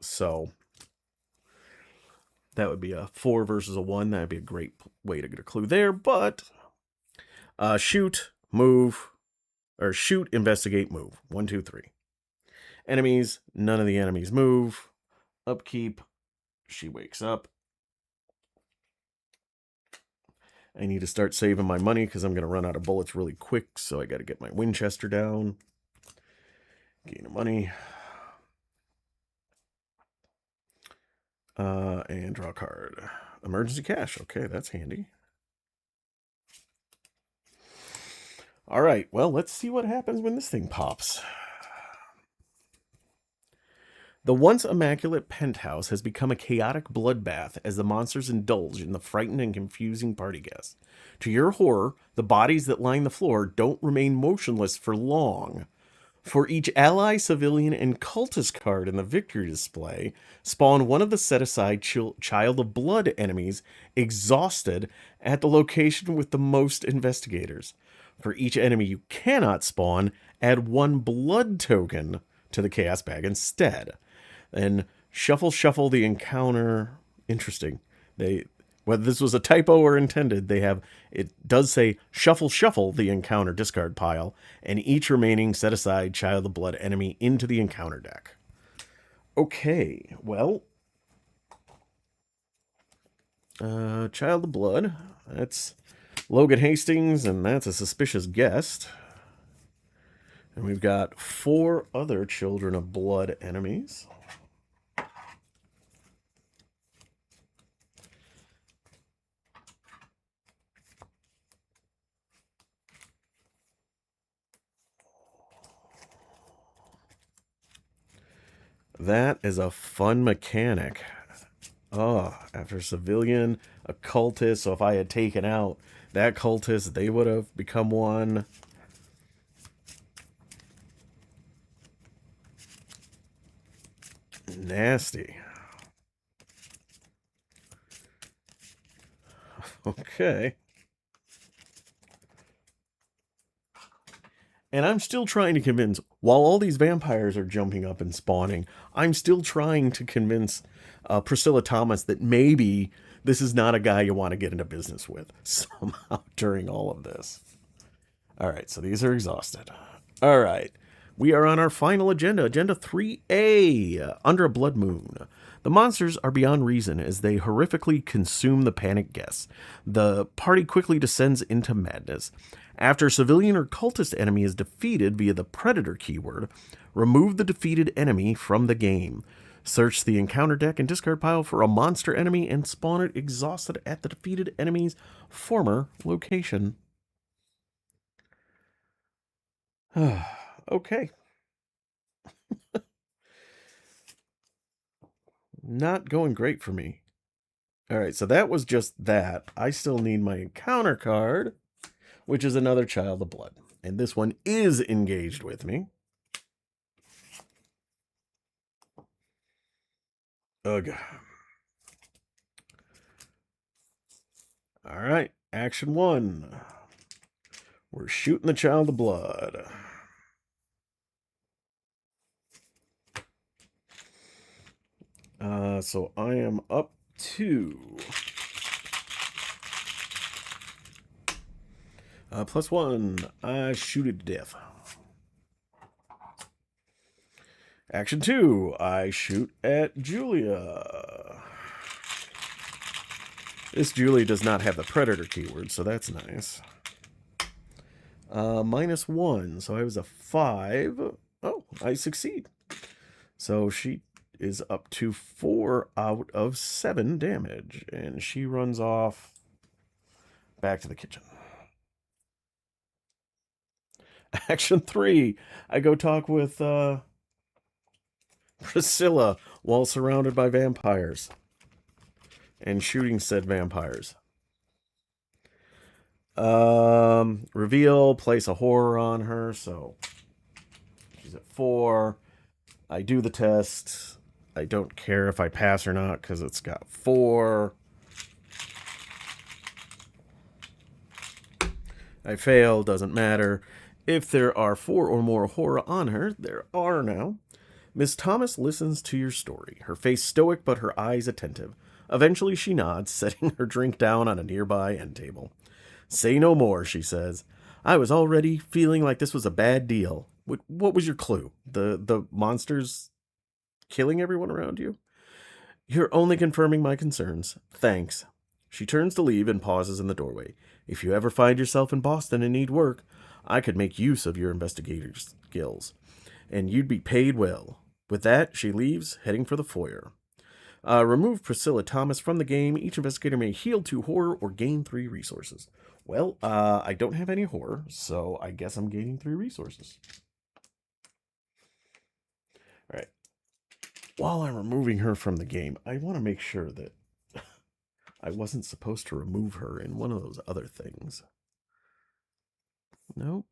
so that would be a 4 versus a 1. That would be a great way to get a clue there, but shoot, move, or shoot, investigate, move. 1, 2, 3. Enemies, none of the enemies move. Upkeep, she wakes up. I need to start saving my money because I'm going to run out of bullets really quick, so I got to get my Winchester down. Gain money. And draw a card. Emergency cash. Okay, that's handy. All right, well, let's see what happens when this thing pops. The once immaculate penthouse has become a chaotic bloodbath as the monsters indulge in the frightened and confusing party guests. To your horror, the bodies that line the floor don't remain motionless for long. For each ally, civilian, and cultist card in the victory display, spawn one of the set-aside Child of Blood enemies exhausted at the location with the most investigators. For each enemy you cannot spawn, add 1 blood token to the chaos bag instead. Then shuffle the encounter Interesting. They Whether this was a typo or intended, it does say shuffle the encounter discard pile, and each remaining set aside Child of the Blood enemy into the encounter deck. Okay, well, Child of Blood. That's Logan Hastings, and that's a suspicious guest. And we've got 4 other Children of Blood enemies. That is a fun mechanic. Oh, after civilian, a cultist. So if I had taken out that cultist, they would have become one. Nasty. Okay. And I'm still trying to convince, while all these vampires are jumping up and spawning, I'm still trying to convince Priscilla Thomas that maybe this is not a guy you want to get into business with somehow during all of this. All right, so these are exhausted. All right, we are on our final agenda, Agenda 3A, Under a Blood Moon. The monsters are beyond reason as they horrifically consume the panicked guests. The party quickly descends into madness. After a civilian or cultist enemy is defeated via the Predator keyword, remove the defeated enemy from the game. Search the encounter deck and discard pile for a monster enemy and spawn it exhausted at the defeated enemy's former location. Okay. Not going great for me. All right, so that was just that. I still need my encounter card, which is another Child of Blood. And this one is engaged with me. Ugh. All right, action 1. We're shooting the Child of Blood. So I am up to +1. I shoot it to death. Action 2. I shoot at Julia. This Julia does not have the Predator keyword, so that's nice. -1, so I was a 5. Oh, I succeed. So she is up to 4 out of 7 damage, and she runs off back to the kitchen. Action 3, I go talk with Priscilla while surrounded by vampires and shooting said vampires. Reveal, place a horror on her, so she's at 4. I do the test. I don't care if I pass or not because it's got 4. I fail, doesn't matter. If there are 4 or more horror on her, there are now. Miss Thomas listens to your story, her face stoic but her eyes attentive. Eventually she nods, setting her drink down on a nearby end table. Say no more, she says. I was already feeling like this was a bad deal. What was your clue? The monsters killing everyone around you? You're only confirming my concerns. Thanks. She turns to leave and pauses in the doorway. If you ever find yourself in Boston and need work, I could make use of your investigator's skills, and you'd be paid well. With that, she leaves, heading for the foyer. Remove Priscilla Thomas from the game. Each investigator may heal 2 horror or gain 3 resources. Well, I don't have any horror, so I guess I'm gaining 3 resources. All right. While I'm removing her from the game, I want to make sure that I wasn't supposed to remove her in one of those other things. Nope.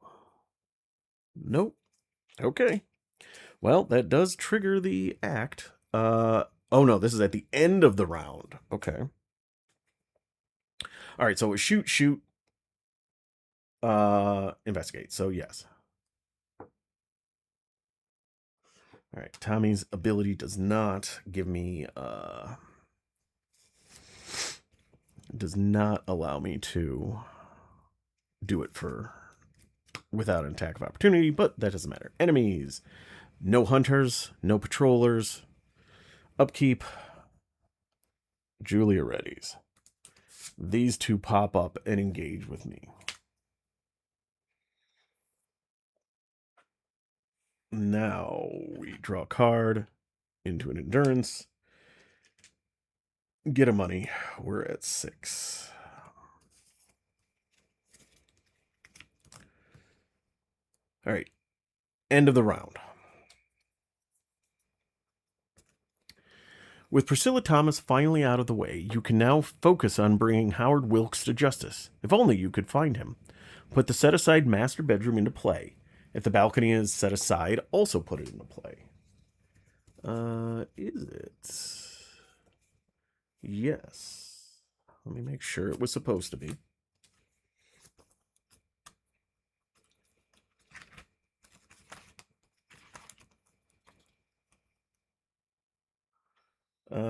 Nope. Okay. Well, that does trigger the act. Oh no, this is at the end of the round. Okay. All right, so it shoot, investigate. So yes. All right, Tommy's ability does not give me does not allow me to do it without an attack of opportunity, but that doesn't matter. Enemies. No hunters, no patrollers. Upkeep. Julia readies. These two pop up and engage with me. Now we draw a card into an endurance. Get a money. We're at 6. All right. End of the round. With Priscilla Thomas finally out of the way, you can now focus on bringing Howard Wilkes to justice. If only you could find him. Put the set-aside master bedroom into play. If the balcony is set aside, also put it into play. Is it? Yes. Let me make sure it was supposed to be.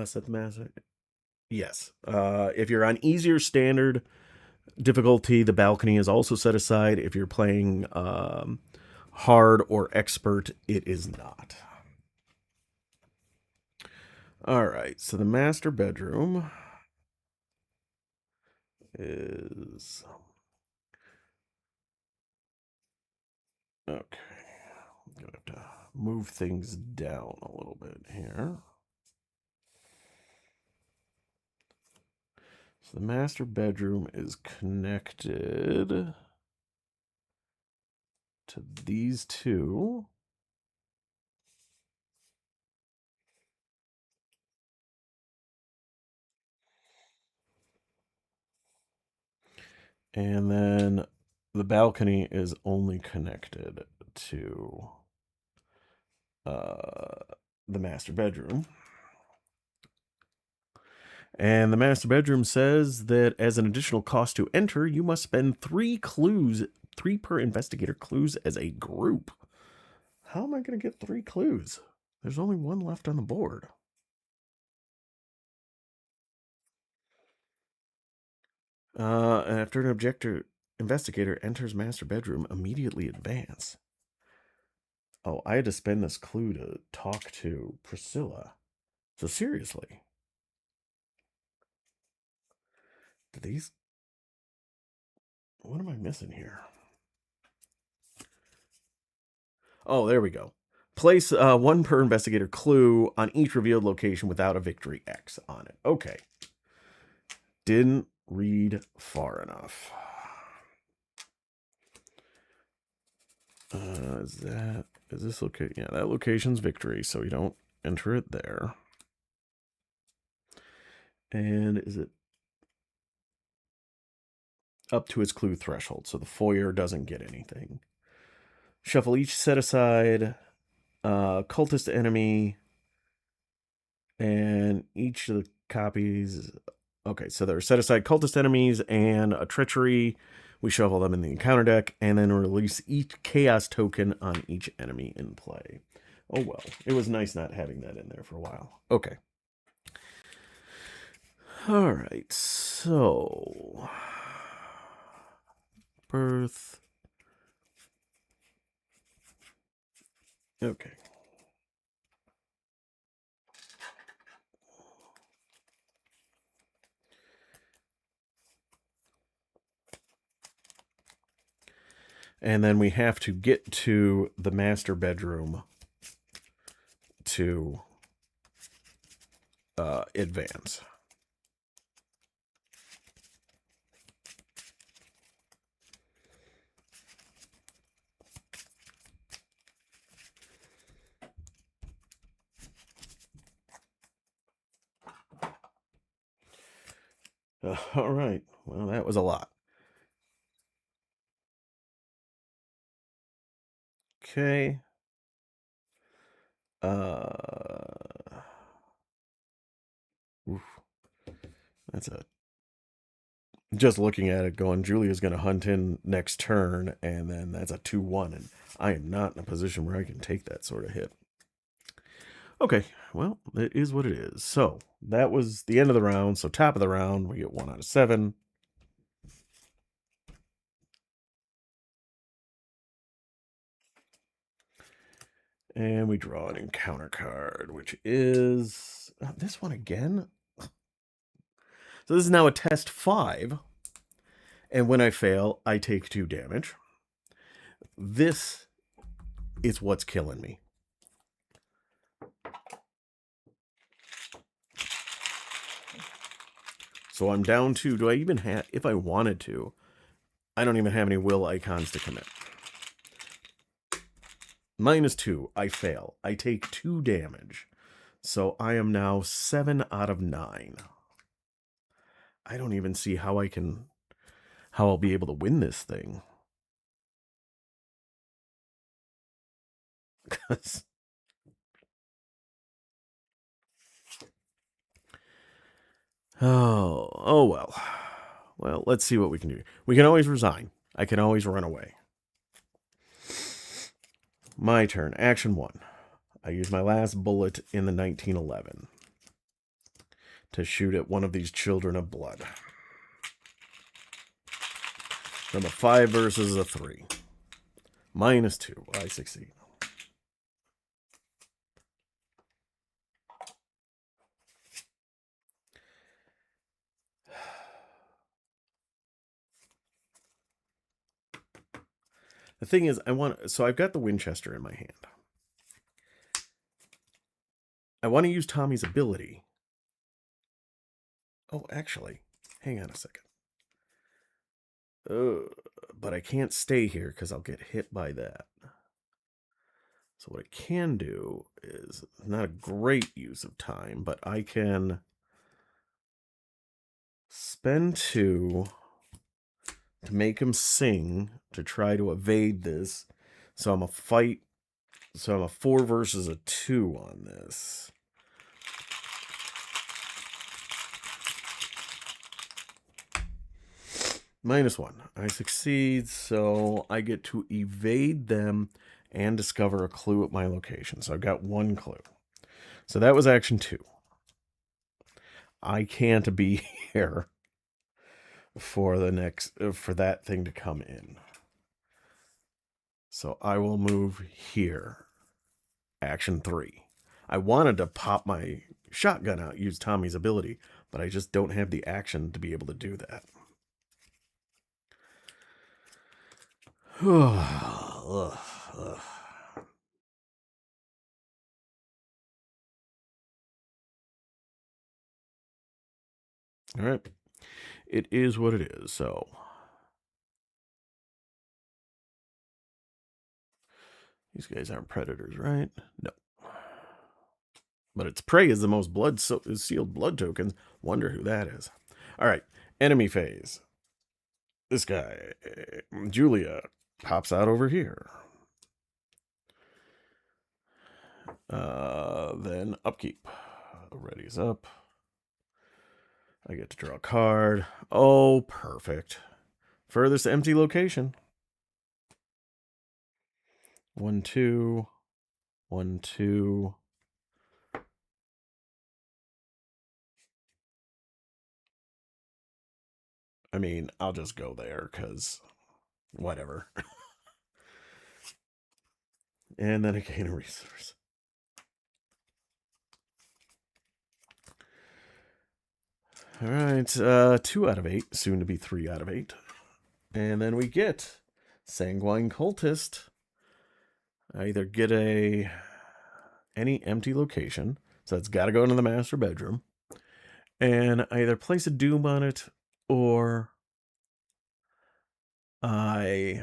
Set the master. Yes. If you're on easier standard difficulty, the balcony is also set aside. If you're playing hard or expert, it is not. All right, so the master bedroom is... Okay, I'm going to have to move things down a little bit here. So the master bedroom is connected to these two. And then the balcony is only connected to the master bedroom. And the master bedroom says that as an additional cost to enter, you must spend 3 clues, 3 per investigator clues as a group. How am I going to get 3 clues? There's only 1 left on the board. After an investigator enters master bedroom, immediately advance. Oh, I had to spend this clue to talk to Priscilla. So seriously. Do these... What am I missing here? Oh, there we go. Place 1 per investigator clue on each revealed location without a victory X on it. Okay. Didn't read far enough. Is this location? Yeah, that location's victory, so we don't enter it there. And is it up to its clue threshold? So the foyer doesn't get anything. Shuffle each set aside cultist enemy, and each of the copies. Okay, so there are set aside cultist enemies and a treachery. We shuffle them in the encounter deck, and then release each chaos token on each enemy in play. Oh well, it was nice not having that in there for a while. Okay. All right, so birth. Okay. And then we have to get to the master bedroom to advance. All right. Well, that was a lot. Okay. Oof. That's a... Just looking at it going, Julia's going to hunt in next turn, and then that's a 2-1, and I am not in a position where I can take that sort of hit. Okay, well, it is what it is. So that was the end of the round. So top of the round, we get 1 out of 7. And we draw an encounter card, which is this one again. So this is now a test 5. And when I fail, I take 2 damage. This is what's killing me. So I'm down to, do I even have, if I wanted to, I don't even have any will icons to commit. -2, I fail. I take 2 damage. So I am now 7 out of 9. I don't even see how I'll be able to win this thing. Oh well. Well, let's see what we can do. We can always resign. I can always run away. My turn. Action 1. I use my last bullet in the 1911 to shoot at one of these children of blood. From a 5 versus a 3. -2. I succeed. The thing is, so I've got the Winchester in my hand. I want to use Tommy's ability. Oh, actually, hang on a second. But I can't stay here because I'll get hit by that. So what I can do is not a great use of time, but I can spend 2 to make him sing to try to evade this. So I'm a 4 versus a 2 on this. -1. I succeed, so I get to evade them and discover a clue at my location. So I've got 1 clue. So that was action 2. I can't be here for that thing to come in. So I will move here. Action 3. I wanted to pop my shotgun out, use Tommy's ability, but I just don't have the action to be able to do that. Ugh. All right. It is what it is, so. These guys aren't predators, right? No. But its prey is the most sealed blood tokens. Wonder who that is. All right. Enemy phase. This guy, Julia, pops out over here. Then upkeep. Ready's up. I get to draw a card. Oh, perfect. Furthest empty location. 1, 2. 1, 2. I mean, I'll just go there, because whatever. And then I gain a resource. All right, 2 out of 8, soon to be 3 out of 8. And then we get Sanguine Cultist. I either get any empty location, so it's got to go into the master bedroom, and I either place a doom on it, or I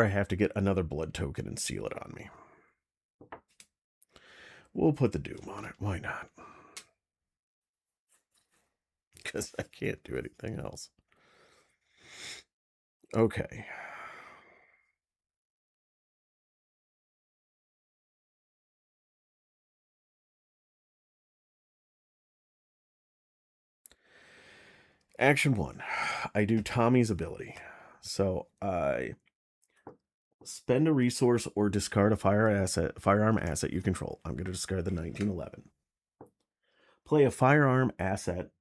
have to get another blood token and seal it on me. We'll put the doom on it. Why not? Because I can't do anything else. Okay. Action 1. I do Tommy's ability. So I Spend a resource or discard a firearm asset you control. I'm going to discard the 1911. Play a firearm asset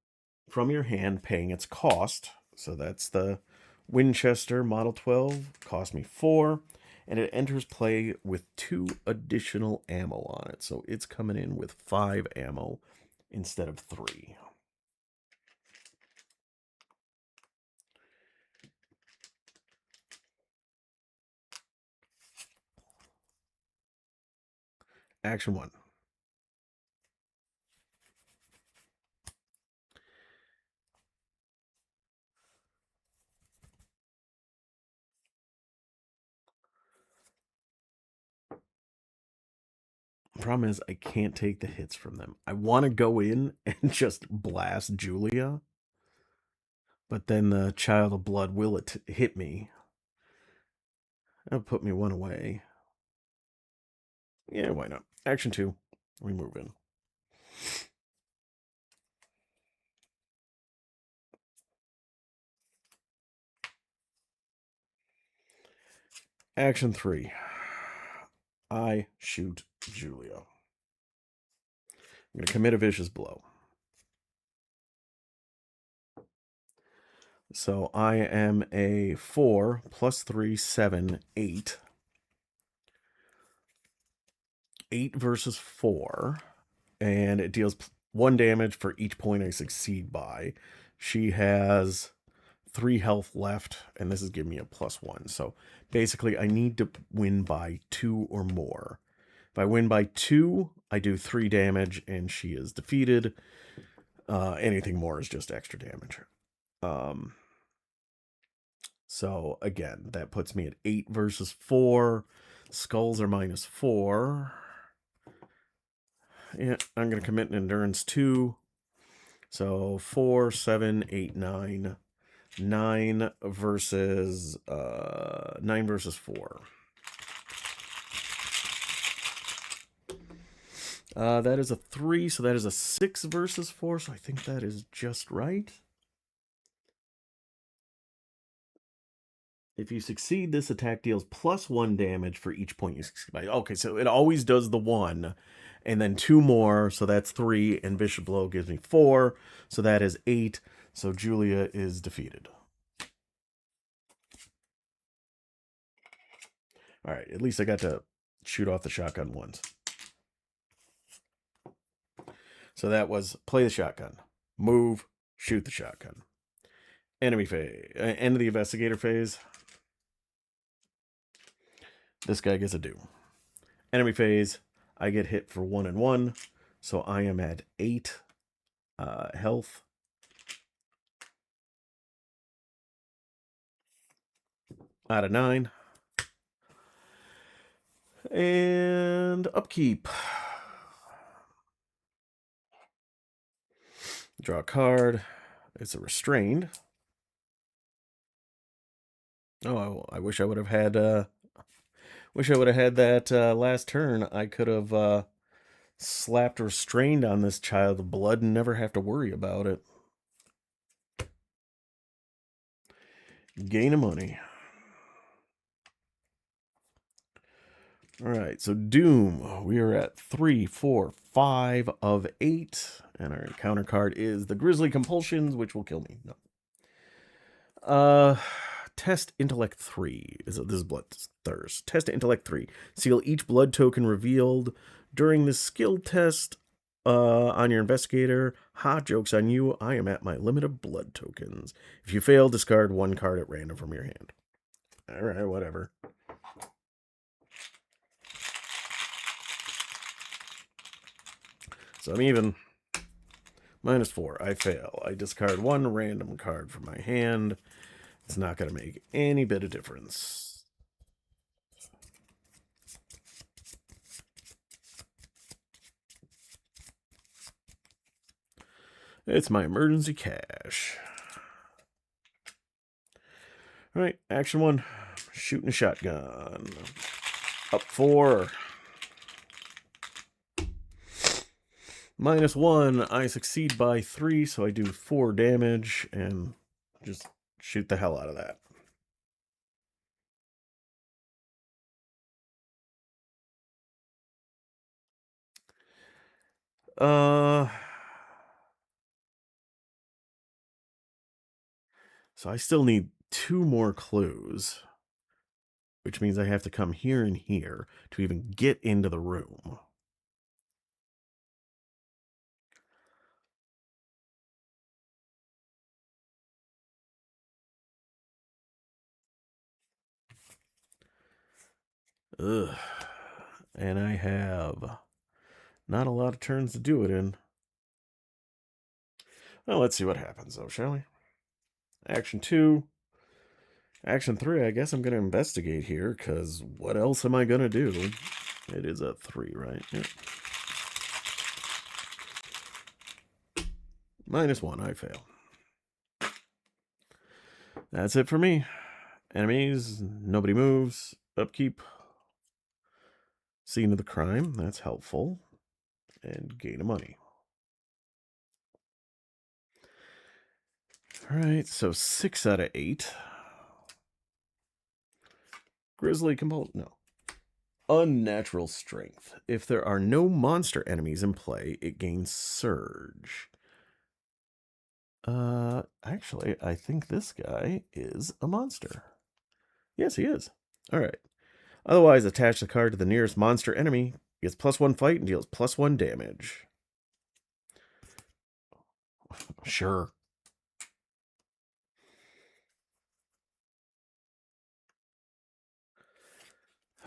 from your hand, paying its cost. So that's the Winchester Model 12. Cost me 4. And it enters play with 2 additional ammo on it. So it's coming in with 5 ammo instead of 3. Action 1. Problem is, I can't take the hits from them. I want to go in and just blast Julia, but then the Child of Blood will hit me. That'll put me 1 away. Yeah, why not? Action 2. We move in. Action 3. I shoot Julia. I'm going to commit a vicious blow. So I am a 4 plus 3, 7, 8. 8 versus 4. And it deals 1 damage for each point I succeed by. She has 3 health left, and this is giving me a +1. So basically, I need to win by 2 or more. If I win by 2, I do 3 damage, and she is defeated. Anything more is just extra damage. So again, that puts me at 8 versus 4. Skulls are -4. Yeah, I'm going to commit an endurance 2. So 4, 7, 8, 9. 9 versus 4. That is a 3, so that is a 6 versus 4, so I think that is just right. If you succeed, this attack deals +1 damage for each point you succeed by. Okay, so it always does the 1, and then 2 more, so that's 3, and Bishop Blow gives me 4, so that is 8, so Julia is defeated. All right, at least I got to shoot off the shotgun once. So that was play the shotgun, move, shoot the shotgun. Enemy phase, end of the investigator phase. This guy gets a do. Enemy phase, I get hit for 1 and 1, so I am at 8 health. Out of 9. And upkeep. Draw a card. It's a restrained. Oh, I wish I would have had. Wish I would have had that last turn. I could have slapped restrained on this Child of Blood and never have to worry about it. Gain of money. All right, so Doom. We are at 3, 4, 5 of 8. And our encounter card is the Grisly Compulsions, which will kill me. No. Test Intellect 3. This is Bloodthirst. Test Intellect 3. Seal each blood token revealed during the skill test on your investigator. Ha, joke's on you. I am at my limit of blood tokens. If you fail, discard 1 card at random from your hand. All right, whatever. So I'm even. -4. I fail. I discard 1 random card from my hand. It's not going to make any bit of difference. It's my emergency cash. All right, action 1. Shooting a shotgun. Up 4. -1. I succeed by 3, so I do 4 damage and just shoot the hell out of that. Uh, so I still need 2 more clues, which means I have to come here and here to even get into the room. Ugh. And I have not a lot of turns to do it in. Well, let's see what happens, though, shall we? Action 2. Action 3, I guess I'm going to investigate here, because what else am I going to do? It is a 3, right? Yep. -1, I fail. That's it for me. Enemies, nobody moves. Upkeep. Scene of the crime, that's helpful. And gain of money. Alright, so 6 out of 8. Grizzly compulsion. No. Unnatural strength. If there are no monster enemies in play, it gains surge. Actually, I think this guy is a monster. Yes, he is. Alright. Otherwise, attach the card to the nearest monster enemy. Gets +1 fight and deals +1 damage. Sure.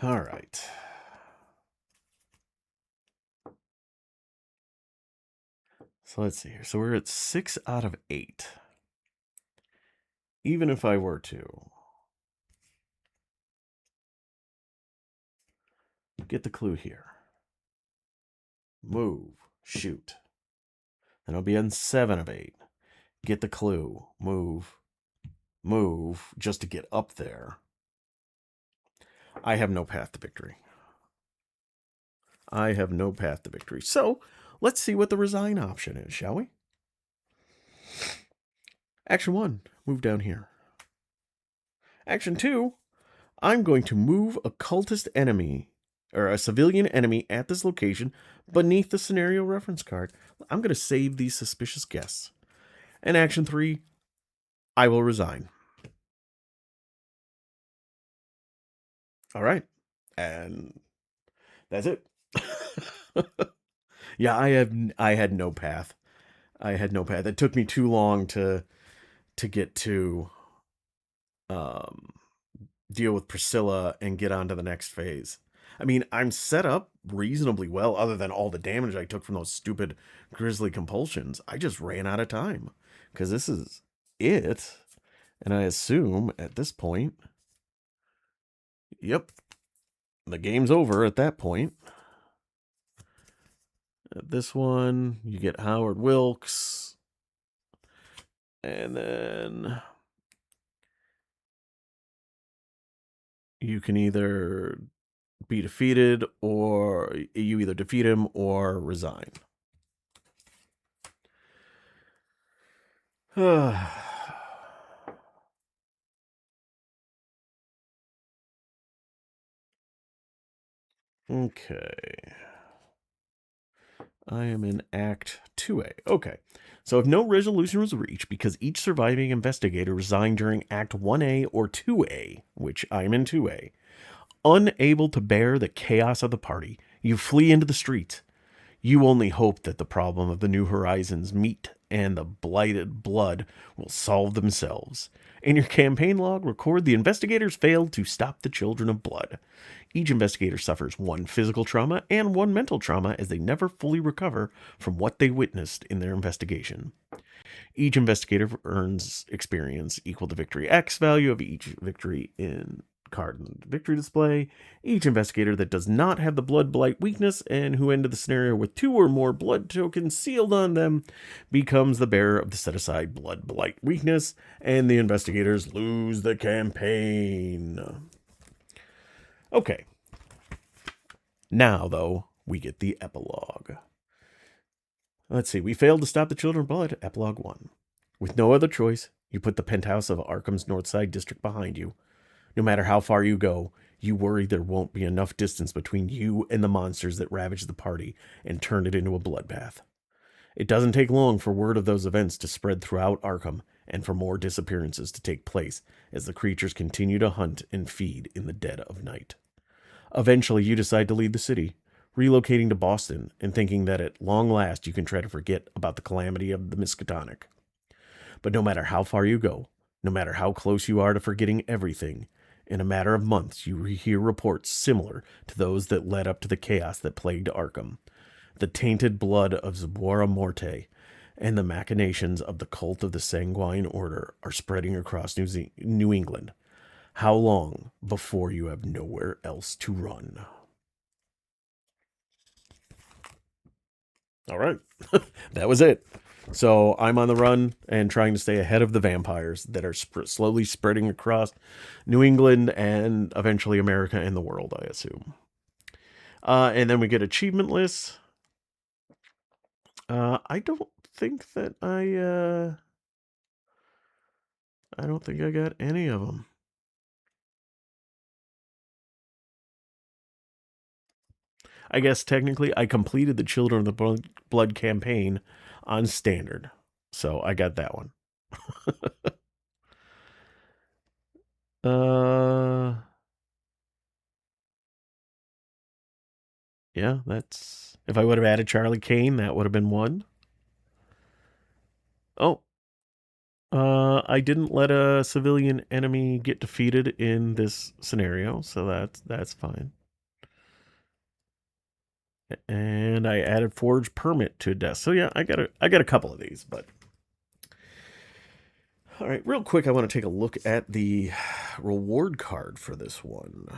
Alright. So let's see here. So we're at 6 out of 8. Even if I were to get the clue here. Move. Shoot. Then I'll be on 7 of 8. Get the clue. Move. Move. Just to get up there. I have no path to victory. I have no path to victory. So, let's see what the resign option is, shall we? Action 1. Move down here. Action 2. I'm going to move a cultist enemy, or a civilian enemy at this location beneath the scenario reference card. I'm going to save these suspicious guests. And action 3, I will resign. All right. And that's it. Yeah, I had no path. I had no path. It took me too long to get to deal with Priscilla and get on to the next phase. I mean, I'm set up reasonably well, other than all the damage I took from those stupid Grizzly compulsions. I just ran out of time, because this is it. And I assume at this point, yep, the game's over at that point. This one, you get Howard Wilkes. And then you can either be defeated, or you either defeat him or resign. Okay. I am in Act 2A. Okay. So if no resolution was reached because each surviving investigator resigned during Act 1A or 2A, which I'm in 2A, unable to bear the chaos of the party, you flee into the streets. You only hope that the problem of the New Horizons meet and the blighted blood will solve themselves. In your campaign log, record the investigators failed to stop the children of blood. Each investigator suffers 1 physical trauma and 1 mental trauma as they never fully recover from what they witnessed in their investigation. Each investigator earns experience equal to victory X value of each victory in card in the victory display. Each investigator that does not have the blood blight weakness and who ended the scenario with 2 or more blood tokens sealed on them becomes the bearer of the set aside blood blight weakness, and the investigators lose the campaign. Okay. Now, though, we get the epilogue. Let's see. We failed to stop the children of blood. Epilogue 1. With no other choice, you put the penthouse of Arkham's Northside District behind you. No matter how far you go, You worry there won't be enough distance between you and the monsters that ravaged the party and turned it into a bloodbath. It doesn't take long for word of those events to spread throughout Arkham and for more disappearances to take place as the creatures continue to hunt and feed in the dead of night. Eventually, you decide to leave the city, relocating to Boston and thinking that at long last you can try to forget about the calamity of the Miskatonic. But no matter how far you go, no matter how close you are to forgetting everything, in a matter of months you hear reports similar to those that led up to the chaos that plagued Arkham. The tainted blood of Zbora Morte and the machinations of the cult of the Sanguine Order are spreading across New England. How long before you have nowhere else to run? All right. That was it. So I'm on the run and trying to stay ahead of the vampires that are slowly spreading across New England and eventually America and the world, I assume. And then we get achievement lists. I don't think that I don't think I got any of them. I guess technically I completed the Children of the Blood campaign on standard. So I got that one. uh yeah, that's if I would have added Charlie Kane, that would have been one. Oh, I didn't let a civilian enemy get defeated in this scenario, so that's fine. And I added Forge Permit to death. So yeah, I got a couple of these, but all right, real quick, I want to take a look at the reward card for this one.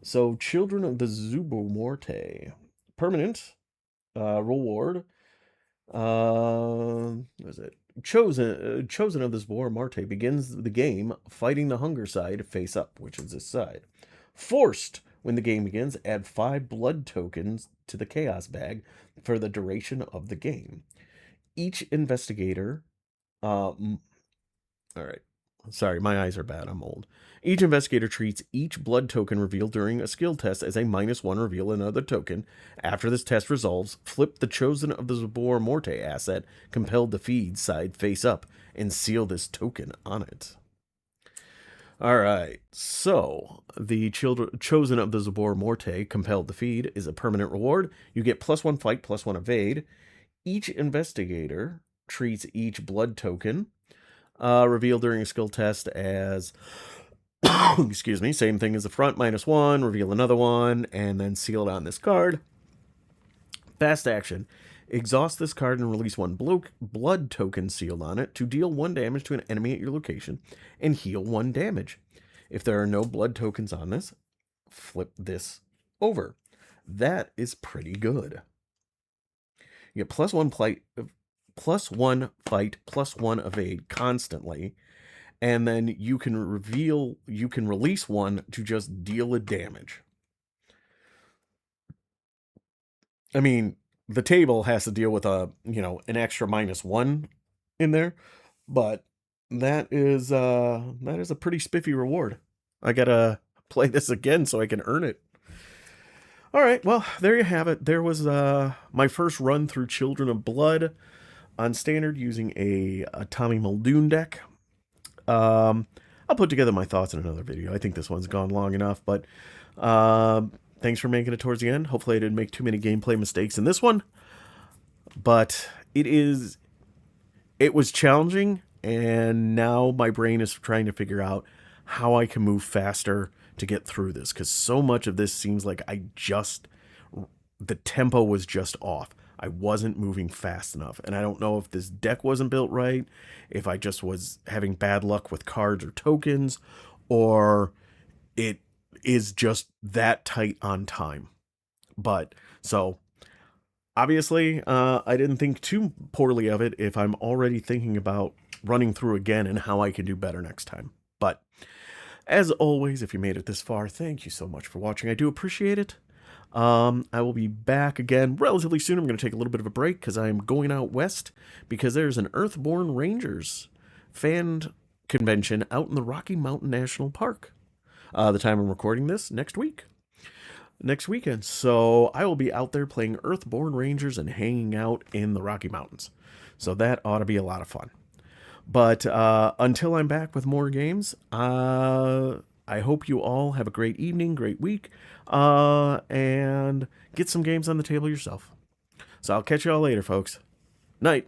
So, Children of the Zubomorte. Permanent reward. What is it? Chosen of the Zubomorte begins the game fighting the hunger side face up, which is this side. Forced, when the game begins, add 5 blood tokens to the chaos bag for the duration of the game. Each investigator all right. Sorry, my eyes are bad. I'm old. Each investigator treats each blood token revealed during a skill test as a -1 reveal another token. After this test resolves, flip the Chosen of the Zabor Morte asset, compelled to feed side face up, and seal this token on it. All right, so the Chosen of the Zabor Morte, compelled to feed, is a permanent reward. You get +1 fight, +1 evade. Each investigator treats each blood token revealed during a skill test as, excuse me, same thing as the front, -1, reveal another one, and then seal it on this card. Fast action. Exhaust this card and release 1 blood token sealed on it to deal 1 damage to an enemy at your location and heal 1 damage. If there are no blood tokens on this, flip this over. That is pretty good. You get +1 fight, +1 fight, +1 evade constantly, and then you can release 1 to just deal a damage. I mean, the table has to deal with an extra -1 in there, but that is a pretty spiffy reward. I gotta play this again so I can earn it. All right, well, there you have it. There was my first run through Children of Blood on standard using a Tommy Muldoon deck. I'll put together my thoughts in another video. I think this one's gone long enough, but thanks for making it towards the end. Hopefully I didn't make too many gameplay mistakes in this one, but it was challenging, and now my brain is trying to figure out how I can move faster to get through this, because so much of this seems like the tempo was just off. I wasn't moving fast enough, and I don't know if this deck wasn't built right, if I just was having bad luck with cards or tokens, or it is just that tight on time. But, so, obviously, I didn't think too poorly of it if I'm already thinking about running through again and how I can do better next time. But, as always, if you made it this far, thank you so much for watching. I do appreciate it. I will be back again relatively soon. I'm going to take a little bit of a break because I'm going out west because there's an Earthborn Rangers fan convention out in the Rocky Mountain National Park. The time I'm recording this next week. Next weekend. So I will be out there playing Earthborn Rangers and hanging out in the Rocky Mountains. So that ought to be a lot of fun. But until I'm back with more games, I hope you all have a great evening, great week, and get some games on the table yourself. So I'll catch you all later, folks. Night.